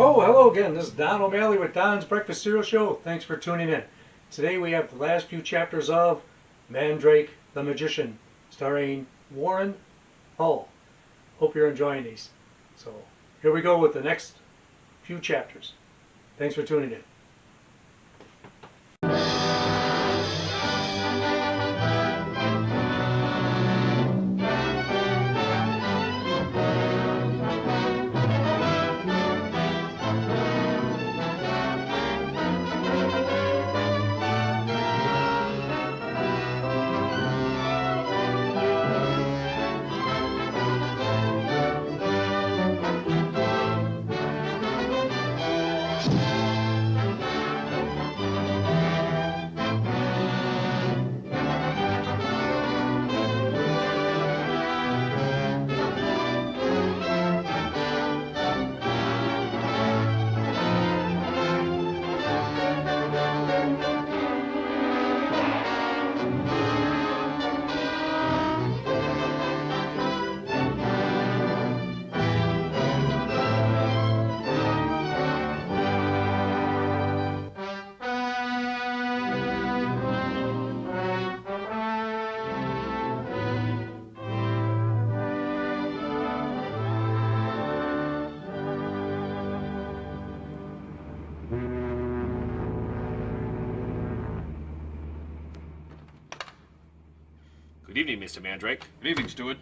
Oh, hello again. This is Don O'Malley with Don's Breakfast Cereal Show. Thanks for tuning in. Today we have the last few chapters of Mandrake the Magician, starring Warren Hull. Hope you're enjoying these. So here we go with the next few chapters. Thanks for tuning in. Good evening, Mr. Mandrake. Good evening, Steward.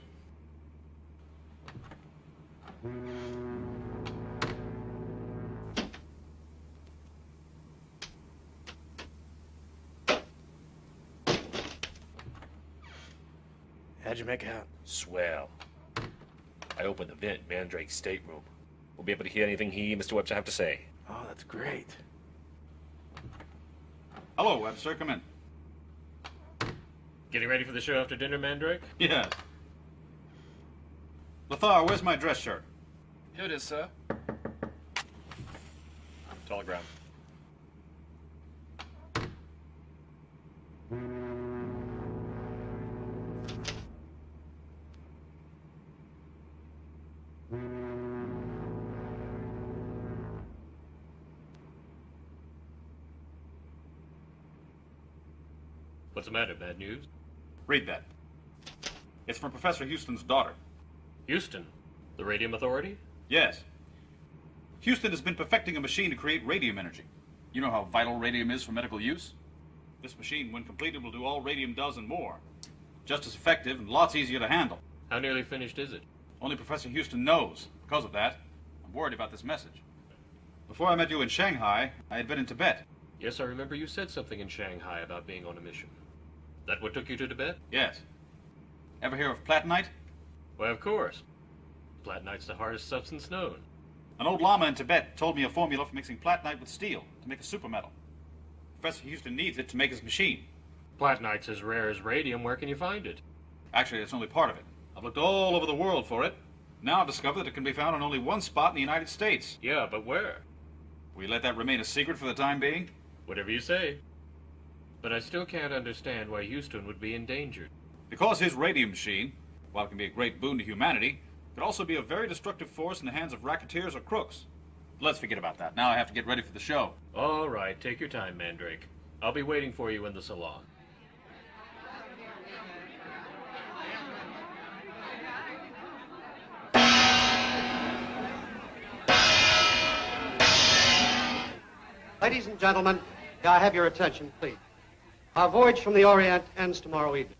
How'd you make out? Swell. I opened the vent in Mandrake's stateroom. We'll be able to hear anything he and Mr. Webster have to say. Oh, that's great. Hello, Webster. Come in. Getting ready for the show after dinner, Mandrake? Yeah. Lothar, where's my dress shirt? Here it is, sir. Telegram. What's the matter? Bad news? Read that. It's from Professor Houston's daughter. Houston, the Radium Authority? Yes. Houston has been perfecting a machine to create radium energy. You know how vital radium is for medical use? This machine, when completed, will do all radium does and more. Just as effective and lots easier to handle. How nearly finished is it? Only Professor Houston knows. Because of that, I'm worried about this message. Before I met you in Shanghai, I had been in Tibet. Yes, I remember you said something in Shanghai about being on a mission. That what took you to Tibet? Yes. Ever hear of platinite? Why, of course. Platinite's the hardest substance known. An old lama in Tibet told me a formula for mixing platinite with steel to make a supermetal. Professor Houston needs it to make his machine. Platinite's as rare as radium. Where can you find it? Actually, that's only part of it. I've looked all over the world for it. Now I've discovered that it can be found in only one spot in the United States. Yeah, but where? Will you let that remain a secret for the time being? Whatever you say. But I still can't understand why Houston would be endangered. Because his radium machine, while it can be a great boon to humanity, could also be a very destructive force in the hands of racketeers or crooks. Let's forget about that. Now I have to get ready for the show. All right, take your time, Mandrake. I'll be waiting for you in the salon. Ladies and gentlemen, may I have your attention, please? Our voyage from the Orient ends tomorrow evening.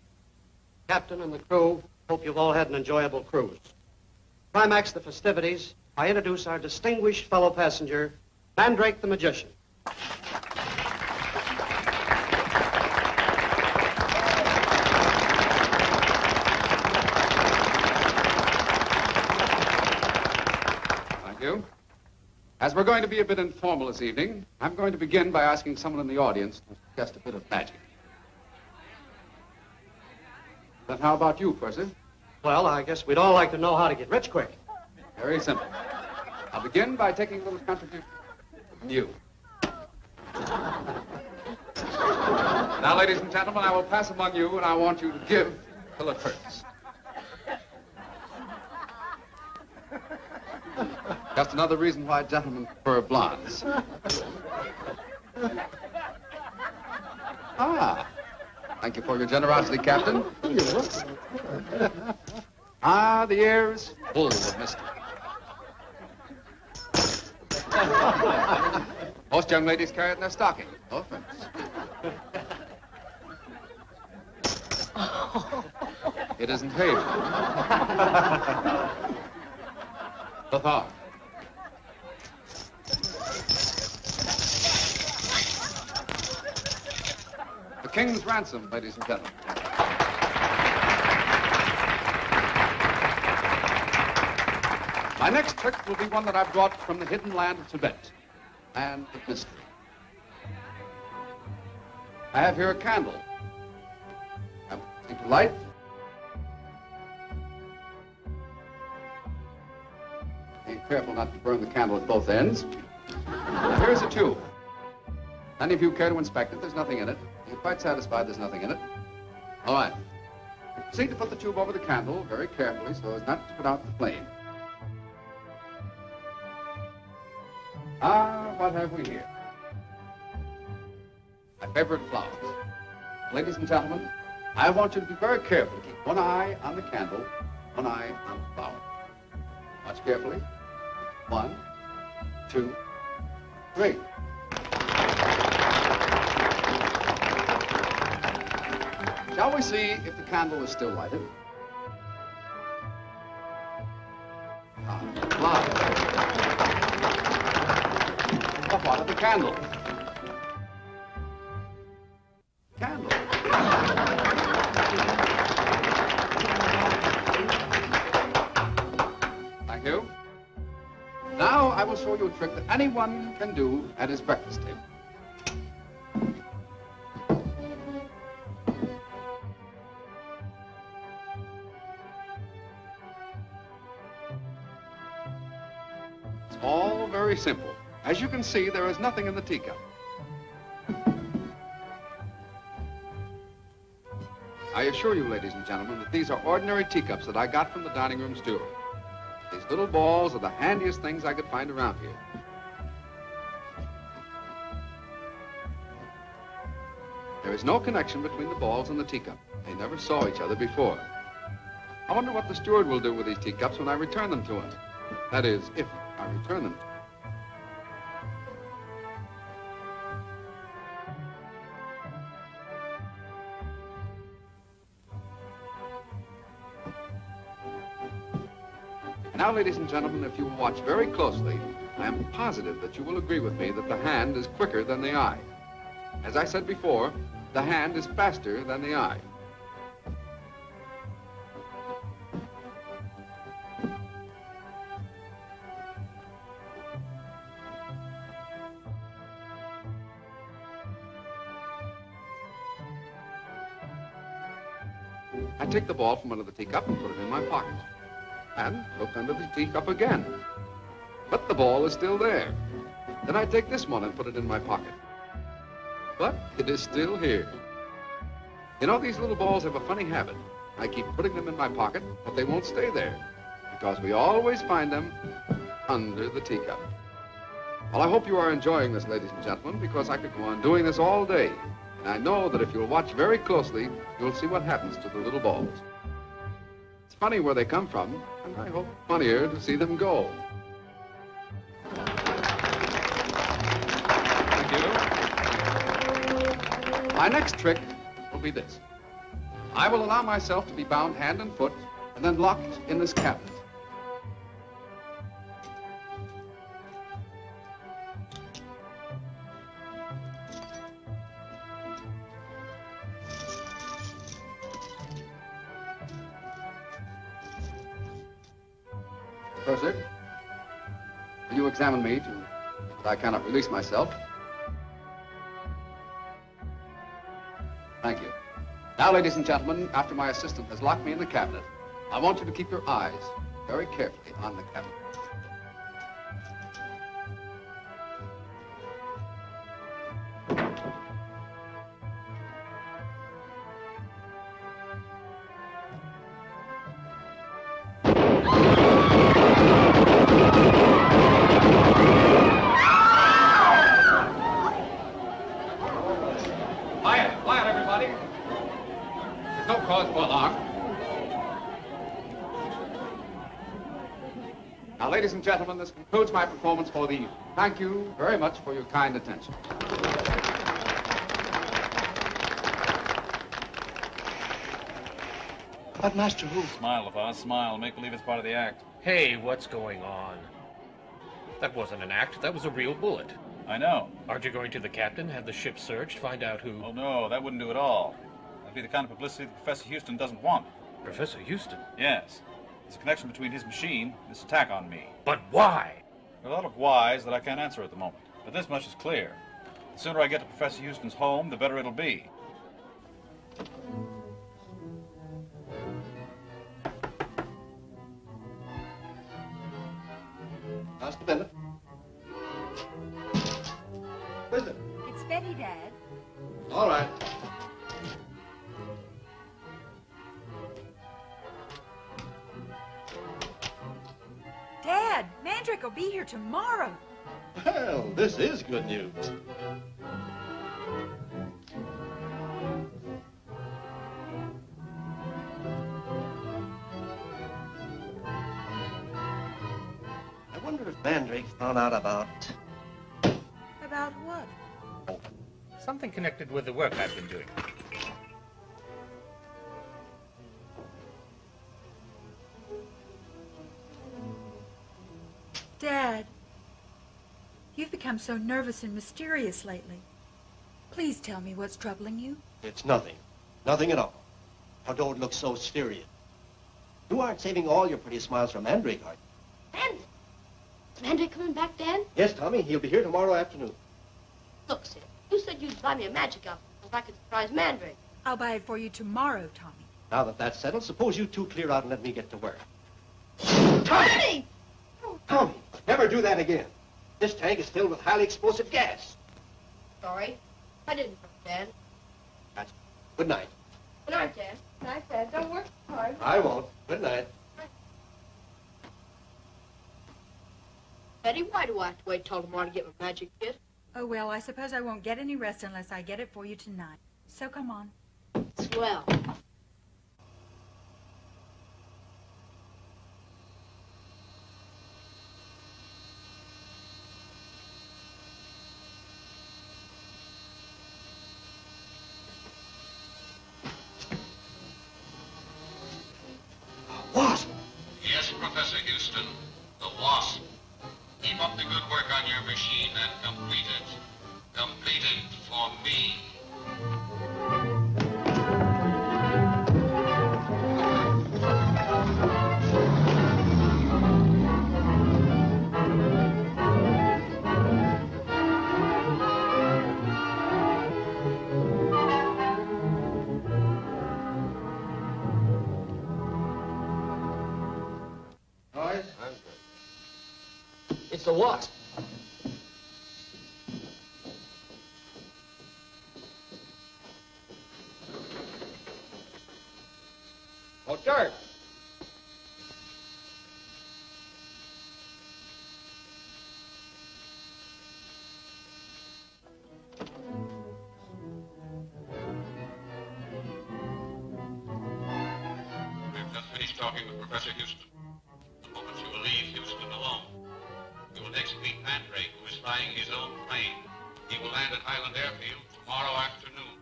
Captain and the crew hope you've all had an enjoyable cruise. Climax the festivities, I introduce our distinguished fellow passenger, Mandrake the Magician. Thank you. As we're going to be a bit informal this evening, I'm going to begin by asking someone in the audience to suggest a bit of magic. Then how about you, Percy? Well, I guess we'd all like to know how to get rich quick. Very simple. I'll begin by taking a little contribution from you. Now, ladies and gentlemen, I will pass among you, and I want you to give till it hurts. Just another reason why gentlemen prefer blondes. Ah, thank you for your generosity, Captain. Ah, the air is full of mystery. Most young ladies carry it in their stocking. No offense. It isn't hay. Lothar. The King's ransom, ladies and gentlemen. My next trick will be one that I've brought from the hidden land of Tibet, land of mystery. I have here a candle. I'm going to light. Be careful not to burn the candle at both ends. Here's a tube. Any of you care to inspect it? There's nothing in it. You're quite satisfied there's nothing in it? All right. Proceed to put the tube over the candle very carefully so as not to put out the flame. Ah, what have we here? My favorite flowers. Ladies and gentlemen, I want you to be very careful to keep one eye on the candle, one eye on the flower. Watch carefully. 1, 2, 3. Shall we see if the candle is still lighted? Ah, flower. But what of the candle? Candle. Thank you. Now I will show you a trick that anyone can do at his breakfast table. It's all very simple. As you can see, there is nothing in the teacup. I assure you, ladies and gentlemen, that these are ordinary teacups that I got from the dining room steward. These little balls are the handiest things I could find around here. There is no connection between the balls and the teacup. They never saw each other before. I wonder what the steward will do with these teacups when I return them to him. That is, if I return them to him. Now, ladies and gentlemen, if you will watch very closely, I am positive that you will agree with me that the hand is quicker than the eye. As I said before, the hand is faster than the eye. I take the ball from under the teacup and put it in my pocket. And look under the teacup again. But the ball is still there. Then I take this one and put it in my pocket. But it is still here. You know, these little balls have a funny habit. I keep putting them in my pocket, but they won't stay there, because we always find them under the teacup. Well, I hope you are enjoying this, ladies and gentlemen, because I could go on doing this all day. And I know that if you'll watch very closely, you'll see what happens to the little balls. It's funny where they come from, and I hope funnier to see them go. Thank you. My next trick will be this. I will allow myself to be bound hand and foot, and then locked in this cabinet. Professor, will you examine me to but I cannot release myself. Thank you. Now, ladies and gentlemen, after my assistant has locked me in the cabinet, I want you to keep your eyes very carefully on the cabinet. Quiet, everybody. There's no cause for alarm. Now, ladies and gentlemen, this concludes my performance for the evening. Thank you very much for your kind attention. But, Master, who? Smile, Lothar, smile. Make believe it's part of the act. Hey, what's going on? That wasn't an act, that was a real bullet. I know. Aren't you going to the captain, have the ship searched, find out who... Oh, no, that wouldn't do at all. That'd be the kind of publicity that Professor Houston doesn't want. Professor Houston? Yes. There's a connection between his machine and this attack on me. But why? There are a lot of whys that I can't answer at the moment. But this much is clear. The sooner I get to Professor Houston's home, the better it'll be. Master Bennett. Who is it? It's Betty, Dad. All right. Dad, Mandrake will be here tomorrow. Well, this is good news. I wonder if Mandrake found out about... About what? Something connected with the work I've been doing. Dad, you've become so nervous and mysterious lately. Please tell me what's troubling you. It's nothing. Nothing at all. How don't look so serious. You aren't saving all your pretty smiles for Mandrake, are you? Mandrake? Is Mandrake coming back, Dad? Yes, Tommy. He'll be here tomorrow afternoon. Look, Sid, you said you'd buy me a magic outfit so I could surprise Mandrake. I'll buy it for you tomorrow, Tommy. Now that that's settled, suppose you two clear out and let me get to work. Tommy! Tommy, never do that again. This tank is filled with highly explosive gas. Sorry. I didn't, Dad. That's... Good night. Good night, Dad. Good night, Dad. Don't work so hard. I won't. Good night. Betty, why do I have to wait till tomorrow to get my magic kit? Oh, well, I suppose I won't get any rest unless I get it for you tonight. So come on. Swell. Wasp! Yes, Professor Houston, the Wasp. Keep up the good work on your machine and complete it. Complete it for me. Boys? It's the Wasp. Oh, dirt. We've just finished talking with Professor Houston. The moment you will leave Houston alone. You will next meet Mandrake, who is flying his own plane. He will land at Highland Airfield tomorrow afternoon.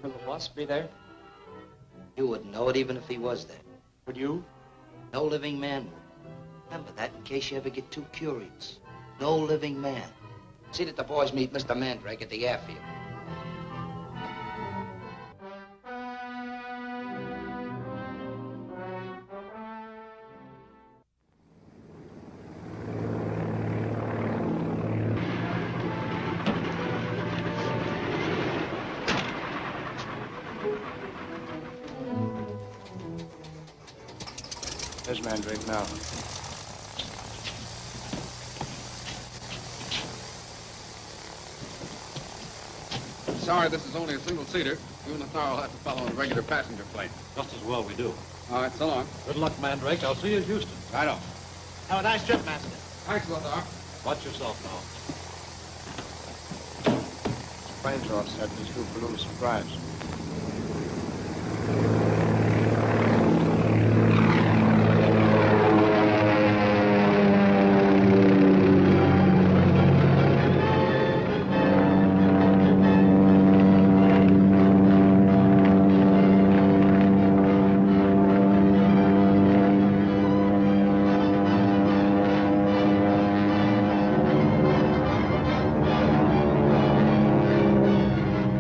Will the Wasp be there? You wouldn't know it even if he was there. Would you? No living man would. Remember that in case you ever get too curious. No living man. See that the boys meet Mr. Mandrake at the airfield. There's Mandrake now. Sorry, this is only a single-seater. You and Lothar will have to follow in a regular passenger plane. Just as well we do. All right, so long. Good luck, Mandrake. I'll see you in Houston. Righto. Have a nice trip, Master. Thanks, Lothar. Watch yourself now. Planes are all set. These two for a little surprise.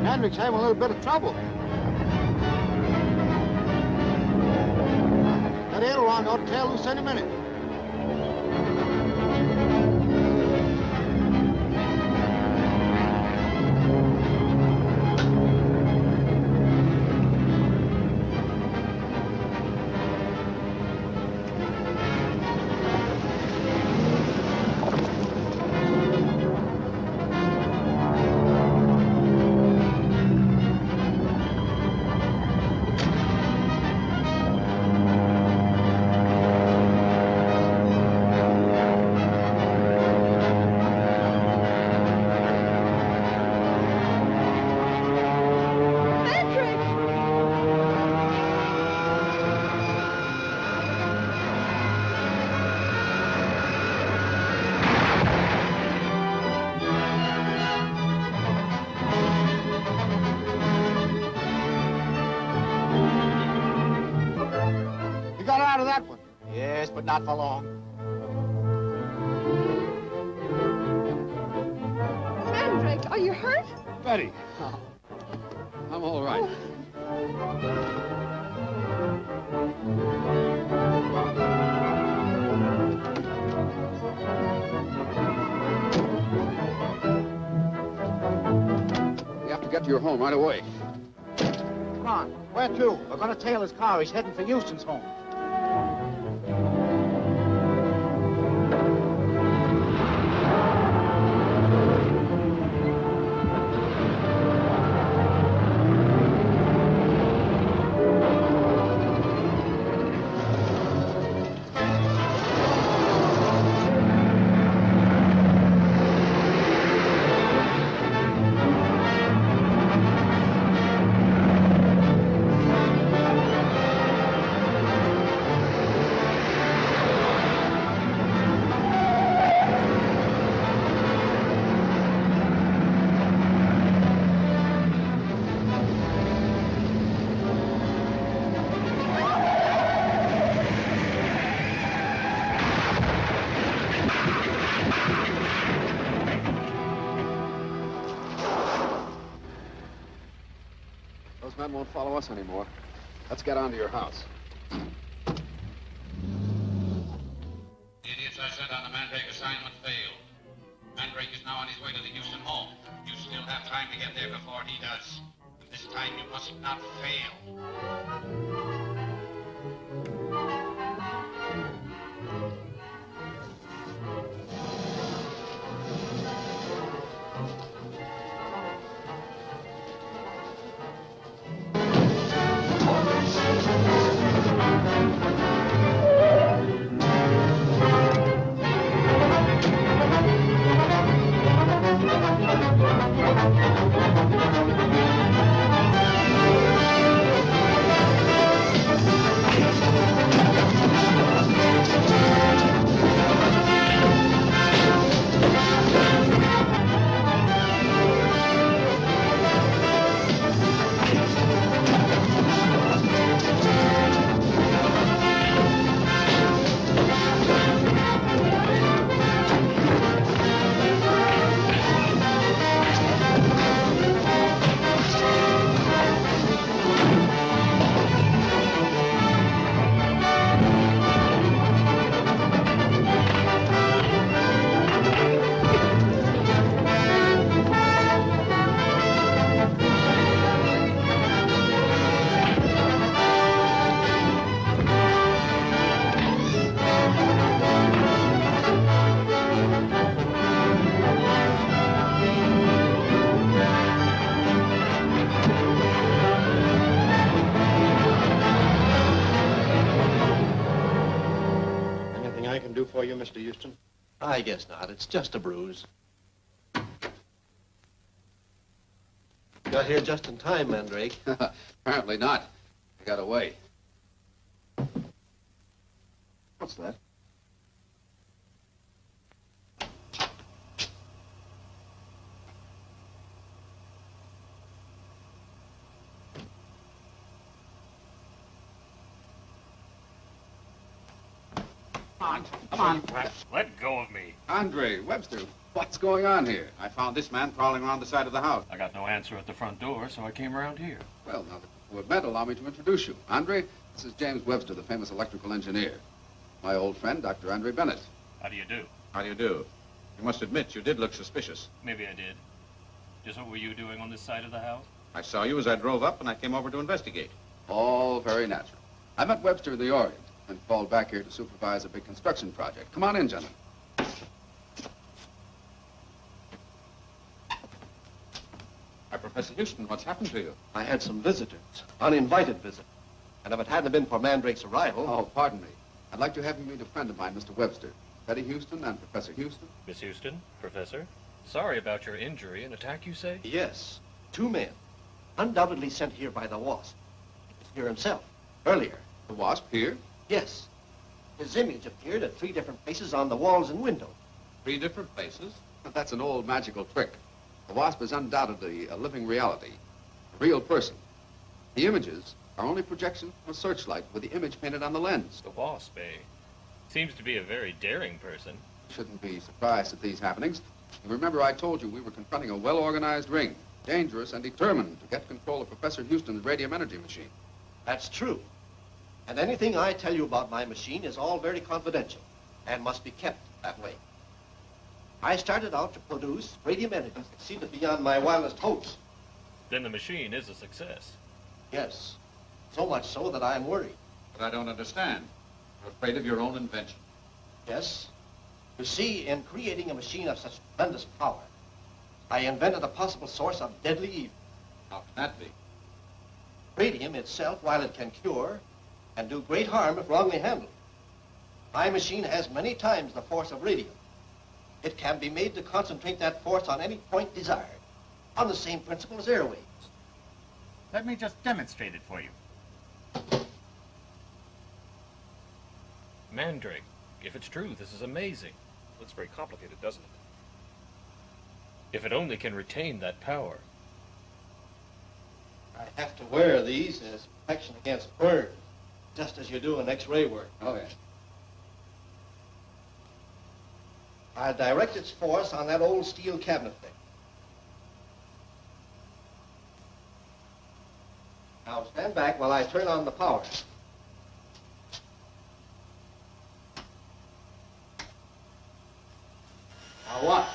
Mandrake's having a little bit of trouble. That aileron ought to tail loose any minute. You got out of that one. Yes, but not for long. Mandrake, are you hurt? Betty. I'm all right. You have to get to your home right away. Come on. Where to? We're going to tail his car. He's heading for Houston's home. Those men won't follow us anymore. Let's get on to your house. The idiots I sent on the Mandrake assignment failed. Mandrake is now on his way to the Houston home. You still have time to get there before he does. And this time you must not fail. for you, Mr. Houston? I guess not. It's just a bruise. Got here just in time, Mandrake. Apparently not. I got away. What's that? Come on. Let go of me. Andre, Webster, what's going on here? I found this man prowling around the side of the house. I got no answer at the front door, so I came around here. Well, now that you have met, allow me to introduce you. Andre, this is James Webster, the famous electrical engineer. My old friend, Dr. Andre Bennett. How do you do? How do you do? You must admit you did look suspicious. Maybe I did. Just what were you doing on this side of the house? I saw you as I drove up, and I came over to investigate. All very natural. I met Webster in the Orient and called back here to supervise a big construction project. Come on in, gentlemen. Hi, Professor Houston, what's happened to you? I had some visitors, uninvited visitors. And if it hadn't been for Mandrake's arrival... Oh, pardon me. I'd like to have you meet a friend of mine, Mr. Webster. Betty Houston and Professor Houston. Miss Houston, Professor. Sorry about your injury. An attack, you say? Yes, 2 men. Undoubtedly sent here by the Wasp. He was here himself, earlier. The Wasp here? Yes. His image appeared at 3 different places on the walls and windows. 3 different places? That's an old magical trick. The Wasp is undoubtedly a living reality, a real person. The images are only projections from a searchlight with the image painted on the lens. The Wasp, eh? Seems to be a very daring person. Shouldn't be surprised at these happenings. You remember I told you we were confronting a well-organized ring, dangerous and determined to get control of Professor Houston's radium energy machine. That's true. And anything I tell you about my machine is all very confidential and must be kept that way. I started out to produce radium energy that succeeded beyond my wildest hopes. Then the machine is a success. Yes, so much so that I'm worried. But I don't understand. You're afraid of your own invention. Yes. You see, in creating a machine of such tremendous power, I invented a possible source of deadly evil. How can that be? Radium itself, while it can cure, can do great harm if wrongly handled. My machine has many times the force of radium. It can be made to concentrate that force on any point desired, on the same principle as air waves. Let me just demonstrate it for you. Mandrake, if it's true, this is amazing. Looks very complicated, doesn't it? If it only can retain that power. I have to wear these as protection against burns, just as you do in X-ray work. Oh, yes. I direct its force on that old steel cabinet thing. Now stand back while I turn on the power. Now what?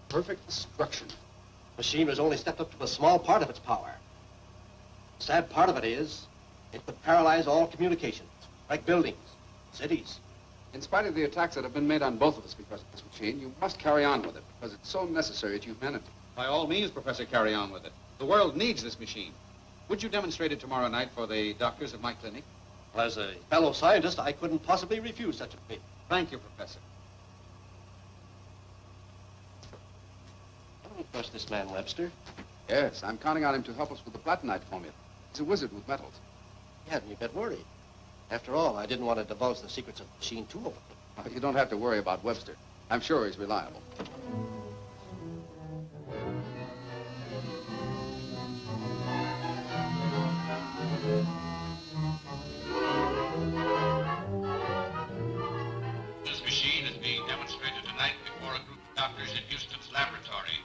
Perfect destruction. Machine has only stepped up to a small part of its power. The sad part of it is, it could paralyze all communications, like buildings, cities. In spite of the attacks that have been made on both of us because of this machine, you must carry on with it because it's so necessary to humanity. By all means, Professor, carry on with it. The world needs this machine. Would you demonstrate it tomorrow night for the doctors of my clinic? Well, as a fellow scientist, I couldn't possibly refuse such a favor. Thank you, Professor. Can we trust this man, Webster? Yes, I'm counting on him to help us with the platinite formula. He's a wizard with metals. He had me a bit worried. After all, I didn't want to divulge the secrets of the machine too openly. You don't have to worry about Webster. I'm sure he's reliable. This machine is being demonstrated tonight before a group of doctors in Houston's laboratory.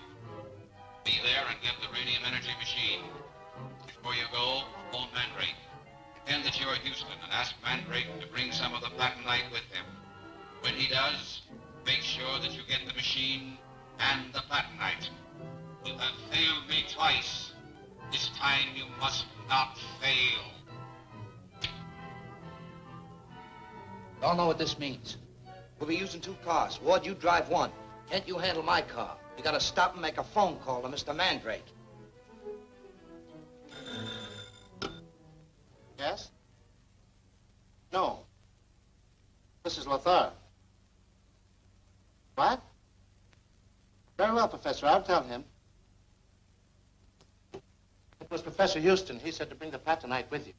Be there and get the radium energy machine. Before you go, phone Mandrake. Pretend that you're Houston and ask Mandrake to bring some of the platinite with him. When he does, make sure that you get the machine and the platinite. You have failed me twice. This time you must not fail. Don't know what this means. We'll be using 2 cars. Ward, you drive one. Kent, you handle my car. You gotta stop and make a phone call to Mr. Mandrake. Yes? No. This is Lothar. What? Very well, Professor. I'll tell him. It was Professor Houston. He said to bring the platinite with you.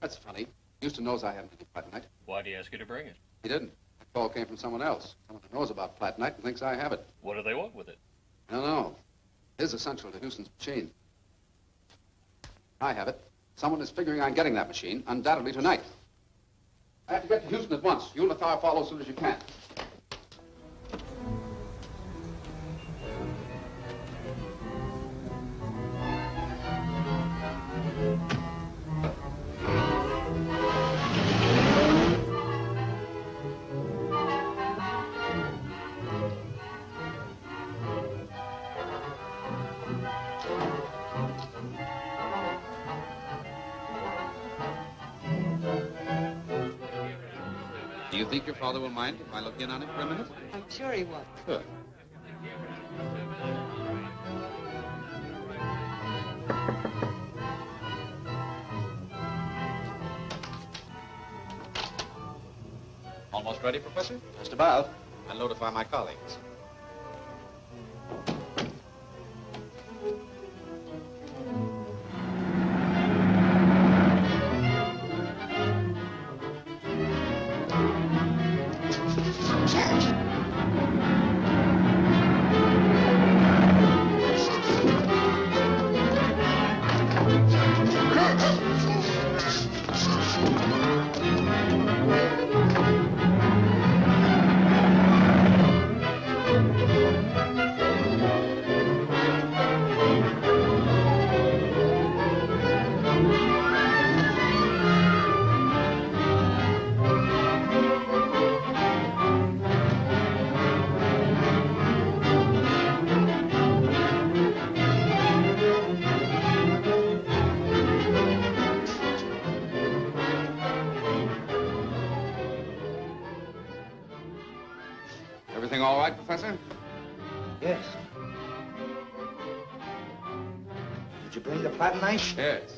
That's funny. Houston knows I haven't any platinite. Why'd he ask you to bring it? He didn't. The call came from someone else. Someone who knows about platinite and thinks I have it. What do they want with it? I don't know. It is essential to Houston's machine. I have it. Someone is figuring on getting that machine, undoubtedly tonight. I have to get to Houston at once. You, Lothar, follow as soon as you can. Do you think your father will mind if I look in on him for a minute? I'm sure he will. Good. Almost ready, Professor? Just about. I'll notify my colleagues. Everything all right, Professor? Yes. Did you bring the platinite? Yes.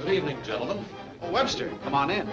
Good evening, gentlemen. Oh, Webster, come on in.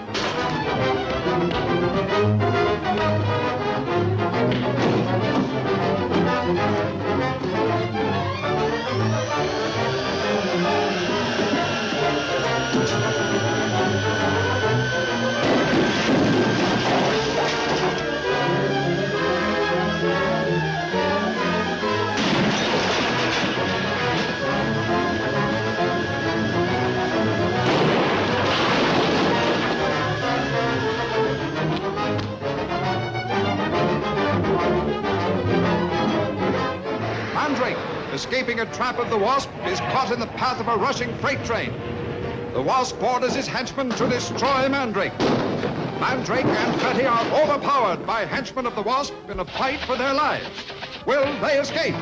Mandrake, escaping a trap of the Wasp, is caught in the path of a rushing freight train. The Wasp orders his henchmen to destroy Mandrake. Mandrake and Betty are overpowered by henchmen of the Wasp in a fight for their lives. Will they escape?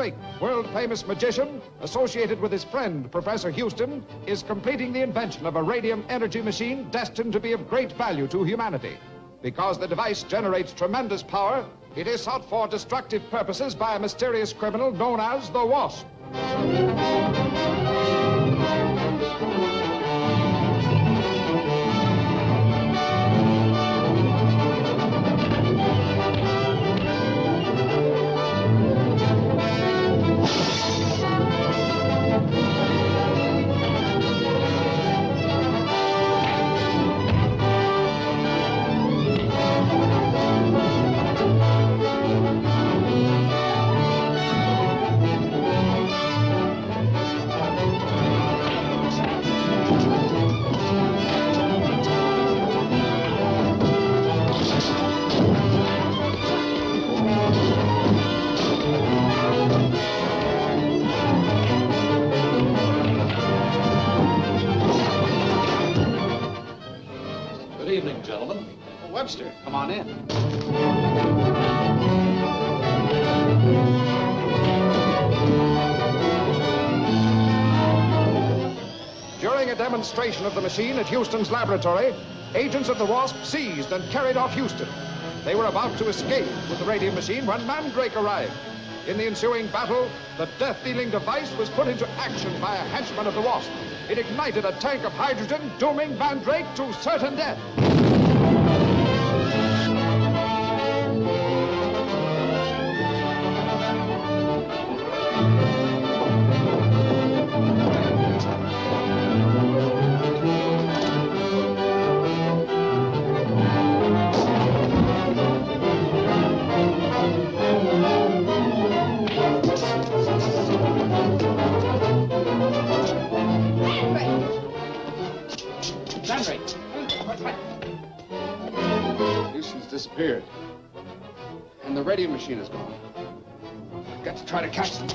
Mandrake, world-famous magician, associated with his friend, Professor Houston, is completing the invention of a radium energy machine destined to be of great value to humanity. Because the device generates tremendous power, it is sought for destructive purposes by a mysterious criminal known as the Wasp. Good evening, gentlemen. Webster, come on in. During a demonstration of the machine at Houston's laboratory, agents of the Wasp seized and carried off Houston. They were about to escape with the radium machine when Mandrake arrived. In the ensuing battle, the death-dealing device was put into action by a henchman of the Wasp. It ignited a tank of hydrogen, dooming Mandrake to certain death. Houston's disappeared. And the radium machine is gone. I've got to try to catch them.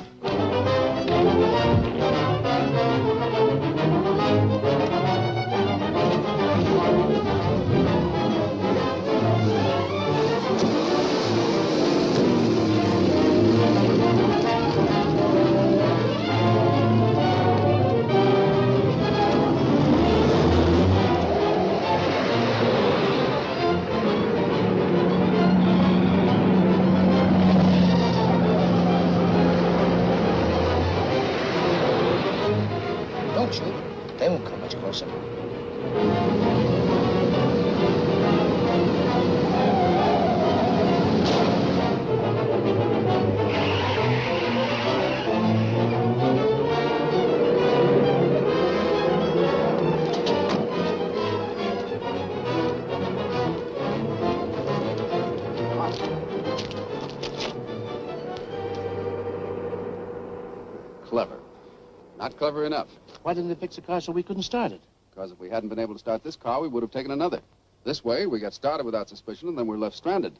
Don't shoot. They won't come much closer. Clever. Not clever enough. Why didn't they fix the car so we couldn't start it? Because if we hadn't been able to start this car, we would have taken another. This way, we got started without suspicion, and then we're left stranded.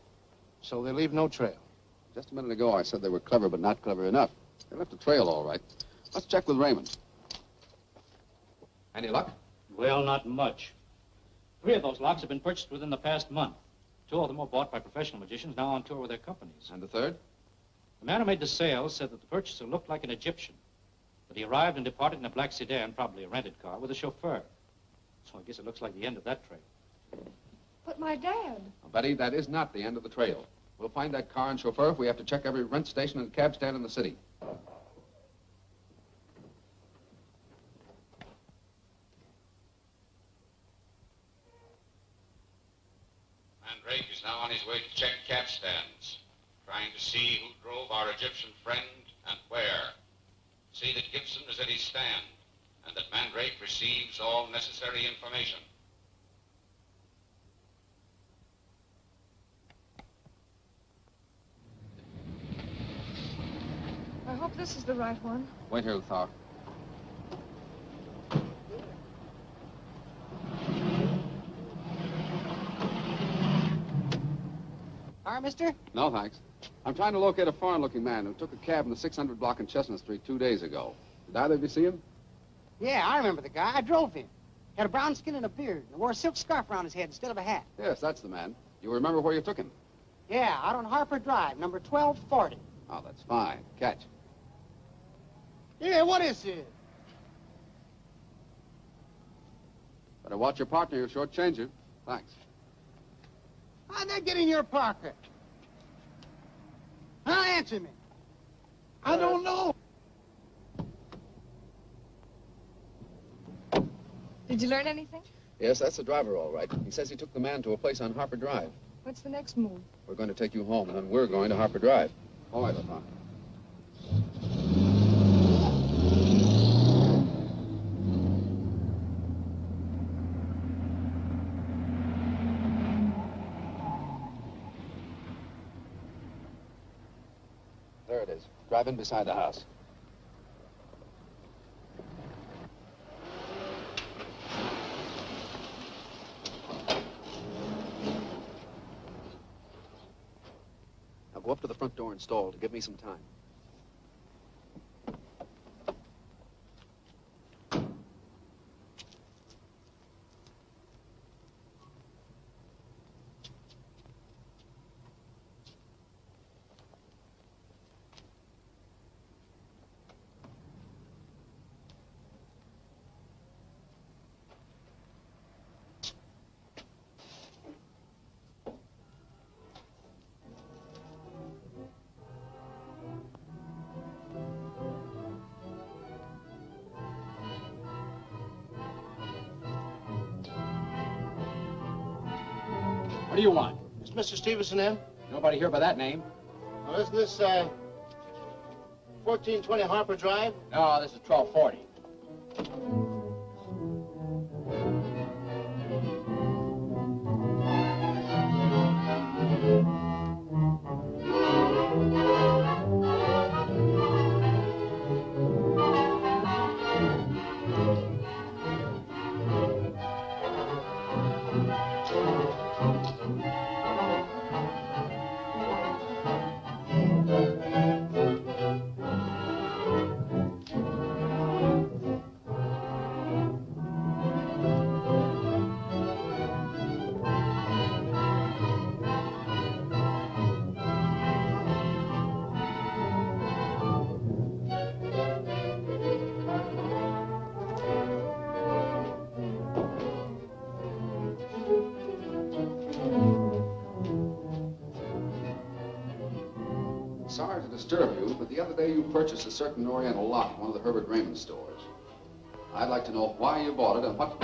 So they leave no trail. Just a minute ago, I said they were clever, but not clever enough. They left a trail, all right. Let's check with Raymond. Any luck? Well, not much. 3 of those locks have been purchased within the past month. 2 of them were bought by professional magicians now on tour with their companies. And the third? The man who made the sale said that the purchaser looked like an Egyptian, that he arrived and departed in a black sedan, probably a rented car, with a chauffeur. So I guess it looks like the end of that trail. But my dad. Well, Betty, that is not the end of the trail. We'll find that car and chauffeur if we have to check every rent station and cab stand in the city. Mandrake is now on his way to check cab stands, trying to see who drove our Egyptian friend and where. See that Gibson is at his stand, and that Mandrake receives all necessary information. I hope this is the right one. Wait here, Lothar. Car, mister? No, thanks. I'm trying to locate a foreign-looking man who took a cab in the 600 block in Chestnut Street 2 days ago. Did either of you see him? Yeah, I remember the guy. I drove him. Had a brown skin and a beard, and wore a silk scarf around his head instead of a hat. Yes, that's the man. You remember where you took him? Yeah, out on Harper Drive, number 1240. Oh, that's fine. Catch. Yeah, what is it? Better watch your partner, you'll shortchange you. Thanks. How'd that get in your pocket? Huh? Answer me. I don't know. Did you learn anything? Yes, that's the driver, all right. He says he took the man to a place on Harper Drive. What's the next move? We're going to take you home, and then we're going to Harper Drive. All right, Lothar. There it is. Drive in beside the house. Now go up to the front door and stall to give me some time. What do you want? Is Mr. Stevenson in? Nobody here by that name. Well, isn't this, 1420 Harper Drive? No, this is 1240. Sorry to disturb you, but the other day you purchased a certain Oriental lock at one of the Herbert Raymond stores. I'd like to know why you bought it and what...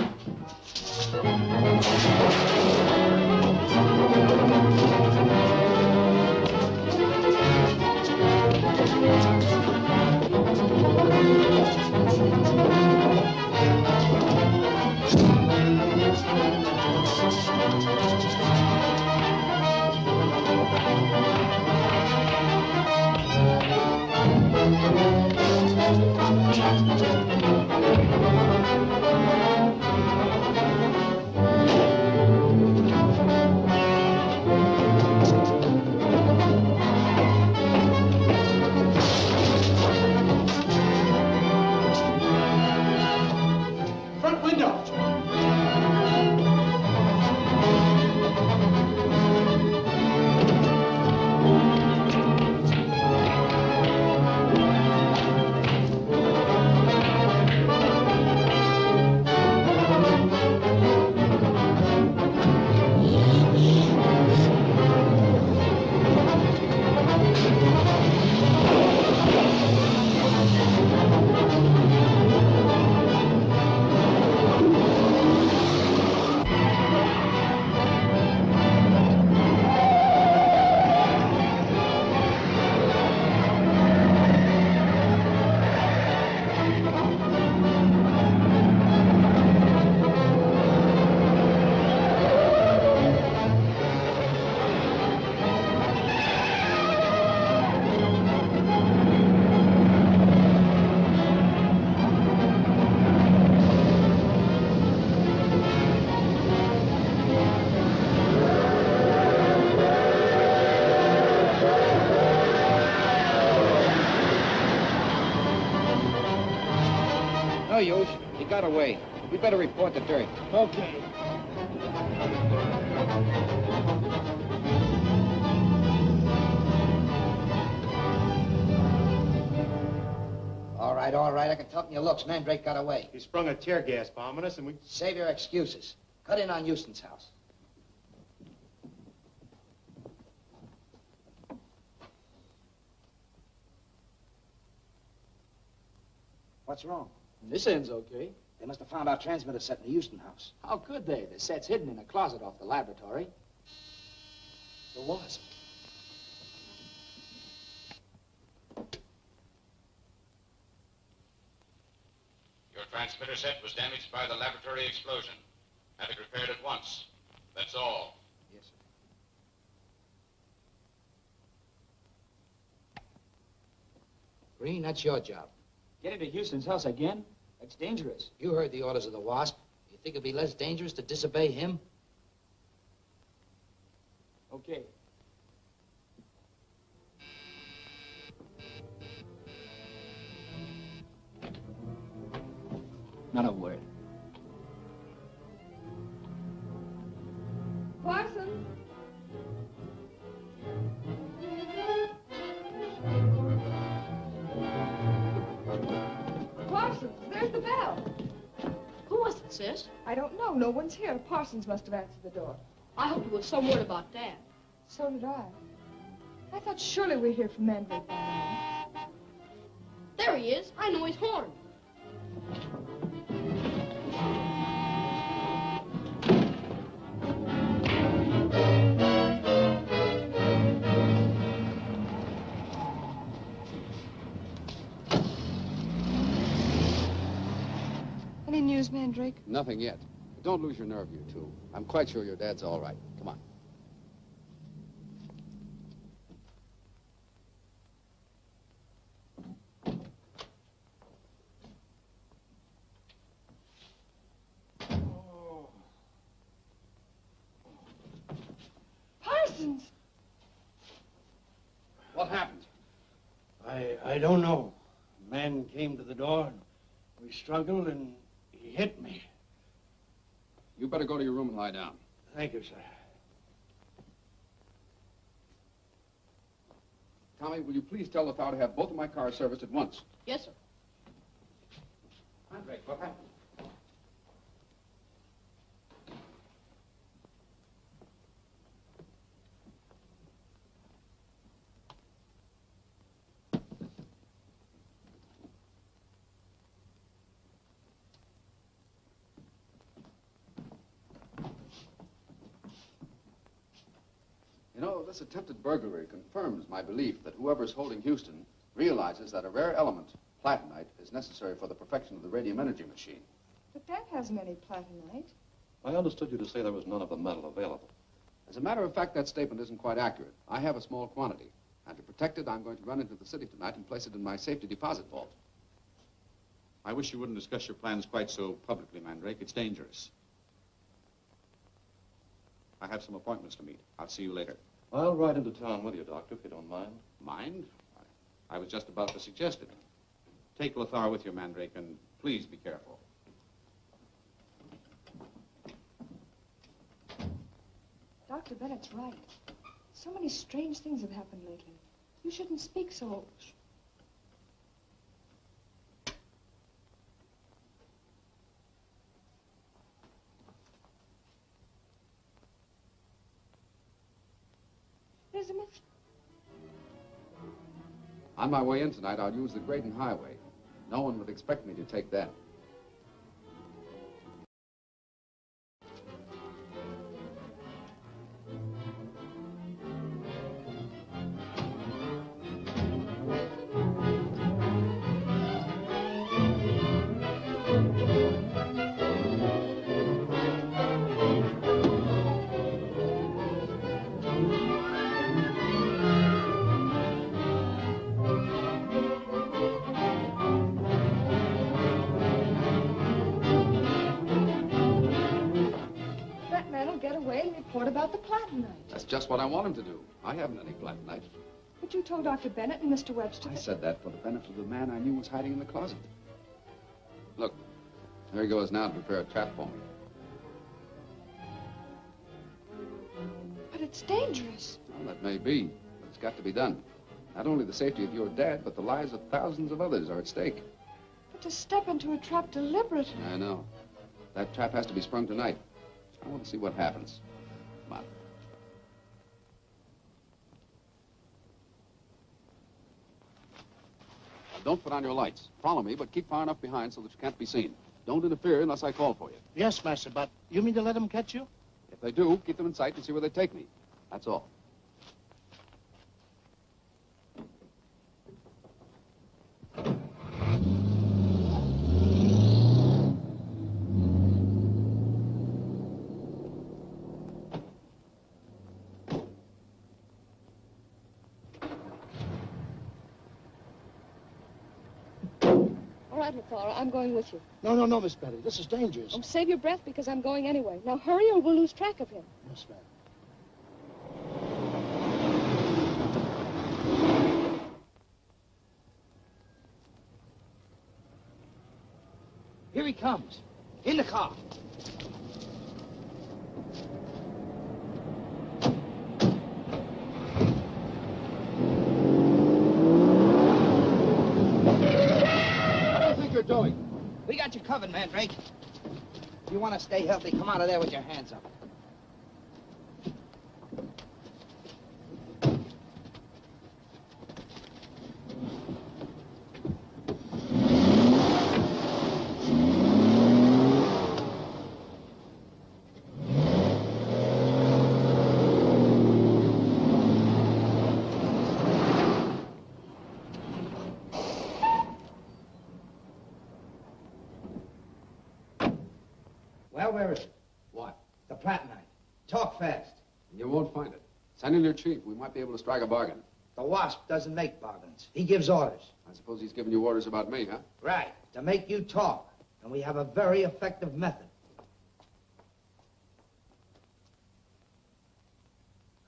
Front window. No use. He got away. We better report the dirt. Okay. All right. right, all right. I can tell from your looks. Mandrake got away. He sprung a tear gas bomb on us, and we... Save your excuses. Cut in on Houston's house. What's wrong? This end's okay. They must have found our transmitter set in the Houston house. How could they? The set's hidden in a closet off the laboratory. The Wasp. Your transmitter set was damaged by the laboratory explosion. Have it repaired at once. That's all. Yes, sir. Green, that's your job. Get into Houston's house again? That's dangerous. You heard the orders of the Wasp. You think it'd be less dangerous to disobey him? Okay. Not a word. Parsons? Parsons, there's the bell. Who was it, sis? I don't know. No one's here. Parsons must have answered the door. I hope it was some word about Dad. So did I. I thought surely we'd hear from Mandrake by now. There he is. I know his horn. Any news, Mandrake? Nothing yet. But don't lose your nerve, you two. I'm quite sure your dad's all right. Come on. Parsons! What happened? I don't know. A man came to the door, and we struggled, and he hit me. You better go to your room and lie down. Thank you, sir. Tommy, will you please tell Lothar to have both of my cars serviced at once? Yes, sir. Mandrake, what happened? You know, this attempted burglary confirms my belief that whoever's holding Houston realizes that a rare element, platinite, is necessary for the perfection of the radium energy machine. But that hasn't any platinite. I understood you to say there was none of the metal available. As a matter of fact, that statement isn't quite accurate. I have a small quantity, and to protect it, I'm going to run into the city tonight and place it in my safety deposit vault. I wish you wouldn't discuss your plans quite so publicly, Mandrake. It's dangerous. I have some appointments to meet. I'll see you later. I'll ride into town with you, Doctor, if you don't mind. Mind? I was just about to suggest it. Take Lothar with you, Mandrake, and please be careful. Dr. Bennett's right. So many strange things have happened lately. You shouldn't speak so... There's a myth. On my way in tonight, I'll use the Graydon Highway. No one would expect me to take that. What about the platinite? That's just what I want him to do. I haven't any platinite. But you told Dr. Bennett and Mr. Webster I that... said that for the benefit of the man I knew was hiding in the closet. Look, there he goes now to prepare a trap for me. But it's dangerous. Well, that may be, but it's got to be done. Not only the safety of your dad, but the lives of thousands of others are at stake. But to step into a trap deliberately. I know. That trap has to be sprung tonight. I want to see what happens. Come on. Now, don't put on your lights. Follow me, but keep far enough behind so that you can't be seen. Don't interfere unless I call for you. Yes, Master, but you mean to let them catch you? If they do, keep them in sight and see where they take me. That's all. All right, Lothar, I'm going with you. No, Miss Betty. This is dangerous. Oh, save your breath because I'm going anyway. Now hurry or we'll lose track of him. Yes, ma'am. Here he comes. In the car. Doing? We got you covered, Mandrake. If you want to stay healthy, come out of there with your hands up. Well, where is it? What? The platinite. Talk fast. You won't find it. Send in your chief. We might be able to strike a bargain. The Wasp doesn't make bargains. He gives orders. I suppose he's giving you orders about me, huh? Right. To make you talk. And we have a very effective method.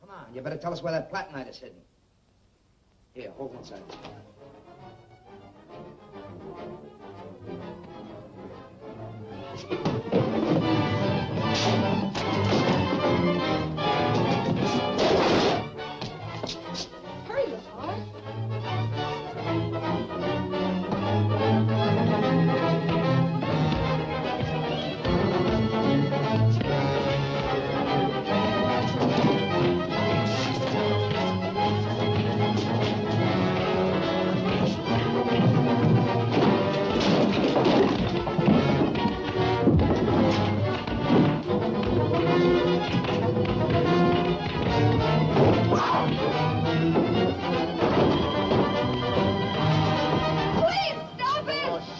Come on, you better tell us where that platinite is hidden. Here, hold one side. Hurry, Lothar.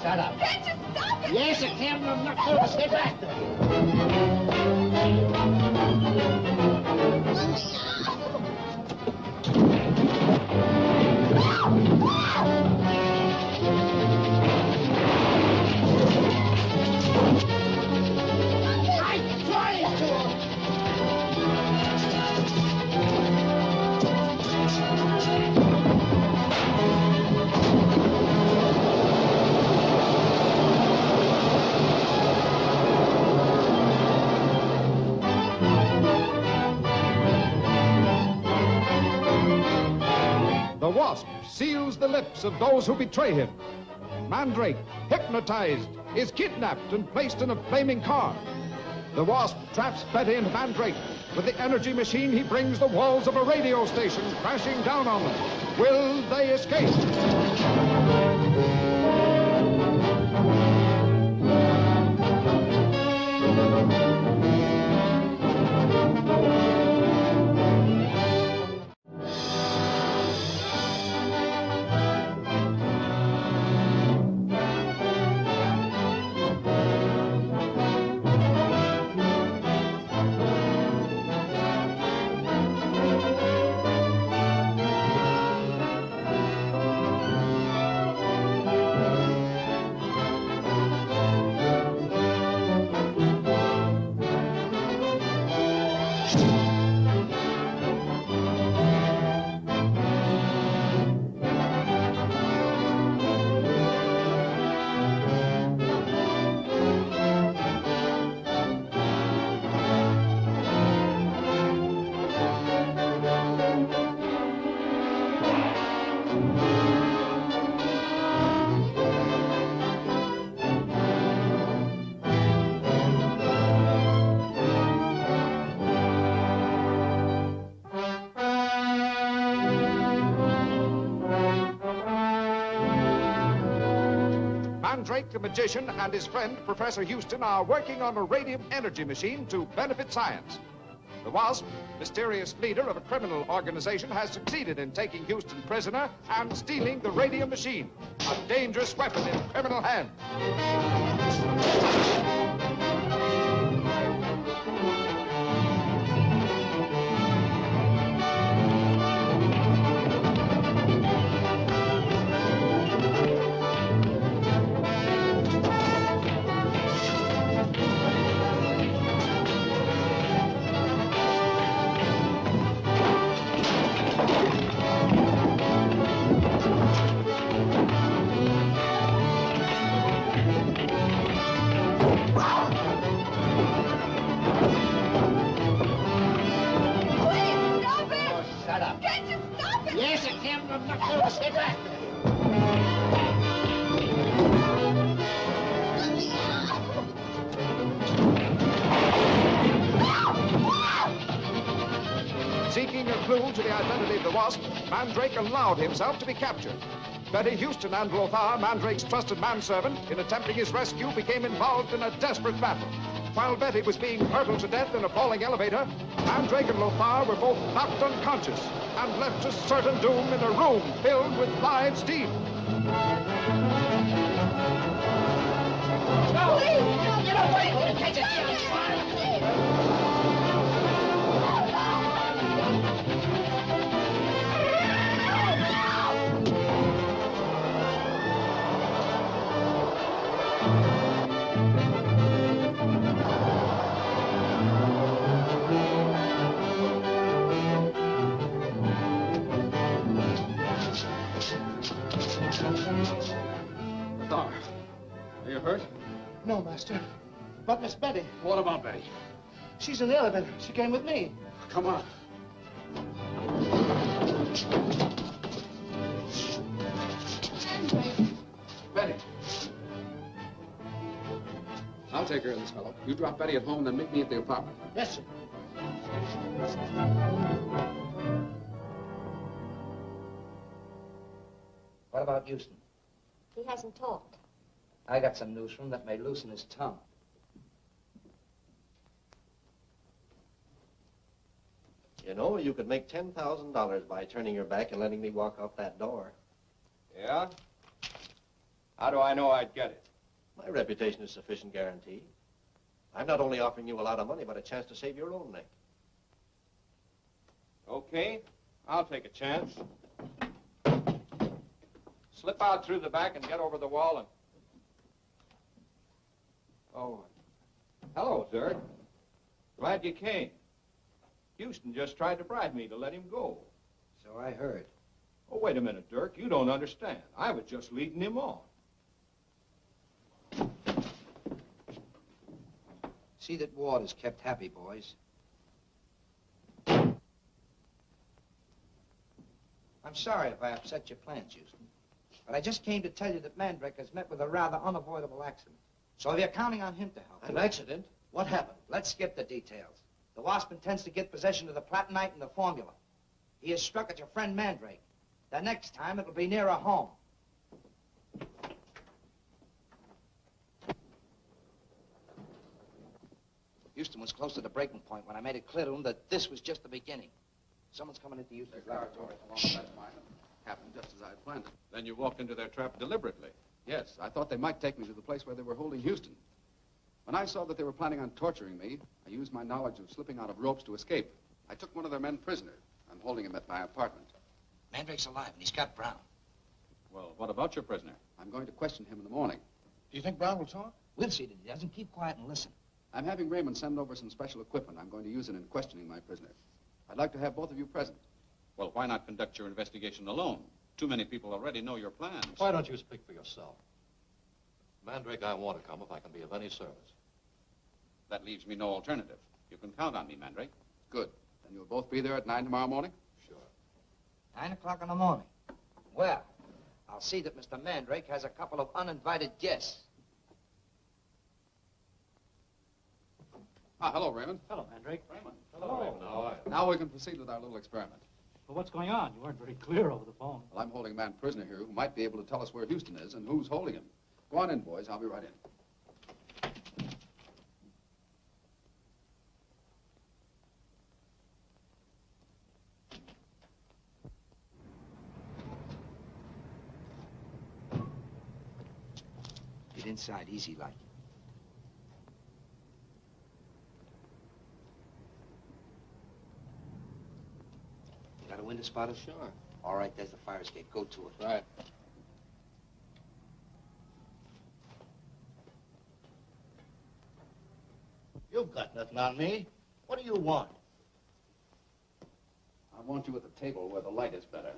Shut up. Can't you stop it? Yes, I can. I'm not going to stay back there. I'm trying to. The Wasp seals the lips of those who betray him. Mandrake, hypnotized, is kidnapped and placed in a flaming car. The Wasp traps Betty and Mandrake. With the energy machine, he brings the walls of a radio station crashing down on them. Will they escape? Mandrake the Magician and his friend, Professor Houston, are working on a radium energy machine to benefit science. The Wasp, mysterious leader of a criminal organization, has succeeded in taking Houston prisoner and stealing the radium machine, a dangerous weapon in criminal hands. Yes, I can, but I'm not going to stay back. Seeking a clue to the identity of the Wasp, Mandrake allowed himself to be captured. Betty Houston and Lothar, Mandrake's trusted manservant, in attempting his rescue, became involved in a desperate battle. While Betty was being hurtled to death in a falling elevator, Mandrake and Lothar were both knocked unconscious and left to certain doom in a room filled with live steel. No! Get away! We'll catch a chance! Lothar, are you hurt? No, Master. But Miss Betty. What about Betty? She's in the elevator. She came with me. Come on. Betty. I'll take care of this fellow. You drop Betty at home, then meet me at the apartment. Yes, sir. What about Houston? He hasn't talked. I got some news from him that may loosen his tongue. You know, you could make $10,000 by turning your back and letting me walk out that door. Yeah? How do I know I'd get it? My reputation is sufficient guarantee. I'm not only offering you a lot of money, but a chance to save your own neck. Okay, I'll take a chance. Slip out through the back and get over the wall and... Oh, hello, Dirk. Glad you came. Houston just tried to bribe me to let him go. So I heard. Oh, wait a minute, Dirk. You don't understand. I was just leading him on. See that Ward is kept happy, boys. I'm sorry if I upset your plans, Houston. But I just came to tell you that Mandrake has met with a rather unavoidable accident. So if you're counting on him to help... An accident? What happened? Let's skip the details. The Wasp intends to get possession of the platinite and the formula. He has struck at your friend Mandrake. The next time, it'll be nearer home. Houston was close to the breaking point when I made it clear to him that this was just the beginning. Someone's coming into Houston's laboratory. Happened just as I had planned it. Then you walked into their trap deliberately? Yes, I thought they might take me to the place where they were holding Houston. When I saw that they were planning on torturing me, I used my knowledge of slipping out of ropes to escape. I took one of their men prisoner. I'm holding him at my apartment. Mandrake's alive, and he's got Brown. Well, what about your prisoner? I'm going to question him in the morning. Do you think Brown will talk? We'll see that he doesn't. Keep quiet and listen. I'm having Raymond send over some special equipment. I'm going to use it in questioning my prisoner. I'd like to have both of you present. Well, why not conduct your investigation alone? Too many people already know your plans. Why don't you speak for yourself? Mandrake, I want to come if I can be of any service. That leaves me no alternative. You can count on me, Mandrake. Good. Then you'll both be there at 9 tomorrow morning? Sure. 9 o'clock in the morning. Well, I'll see that Mr. Mandrake has a couple of uninvited guests. Ah, hello, Raymond. Hello, Mandrake. Raymond. Hello. Raymond. How are you? Now we can proceed with our little experiment. Well, what's going on? You weren't very clear over the phone. Well, I'm holding a man prisoner here who might be able to tell us where Houston is and who's holding him. Go on in, boys. I'll be right in. Get inside, easy like. You got a window spotter? Sure. All right, there's the fire escape. Go to it. Right. You've got nothing on me. What do you want? I want you at the table where the light is better.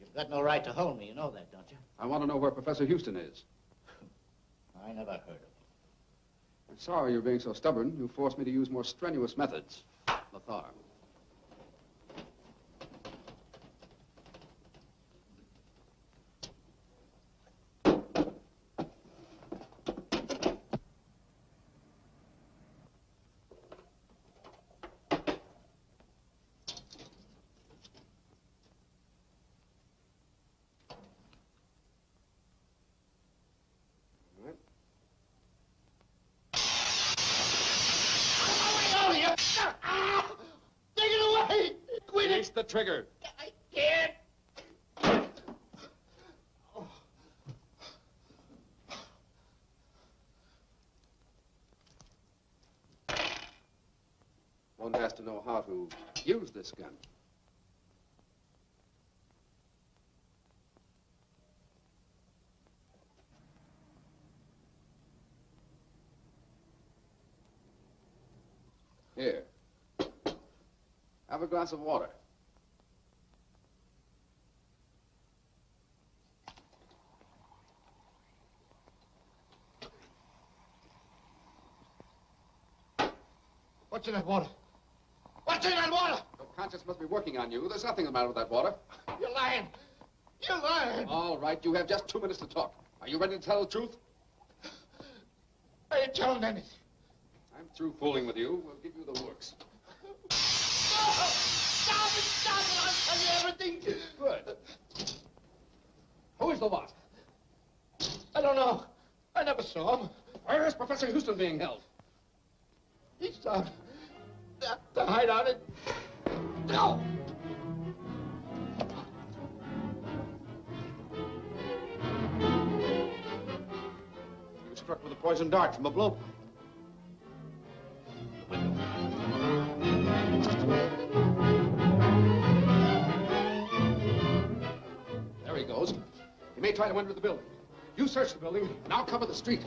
You've got no right to hold me. You know that, don't you? I want to know where Professor Houston is. I never heard of him. I'm sorry you're being so stubborn. You forced me to use more strenuous methods. Lothar. Take it away! Quit Release the trigger. I can't! One has to know how to use this gun. Here. Have a glass of water. What's in that water? What's in that water? Your conscience must be working on you. There's nothing the matter with that water. You're lying. You're lying. All right, you have just 2 minutes to talk. Are you ready to tell the truth? I ain't telling anything. I'm through fooling with you. We'll give you the works. Stop it! I'll tell you everything. Good. Who is the Wasp? I don't know. I never saw him. Where is Professor Houston being held? He's down. The hideout at... No! He was struck with a poison dart from a blowpipe. There he goes. He may try to enter the building. You search the building, and I'll cover the street.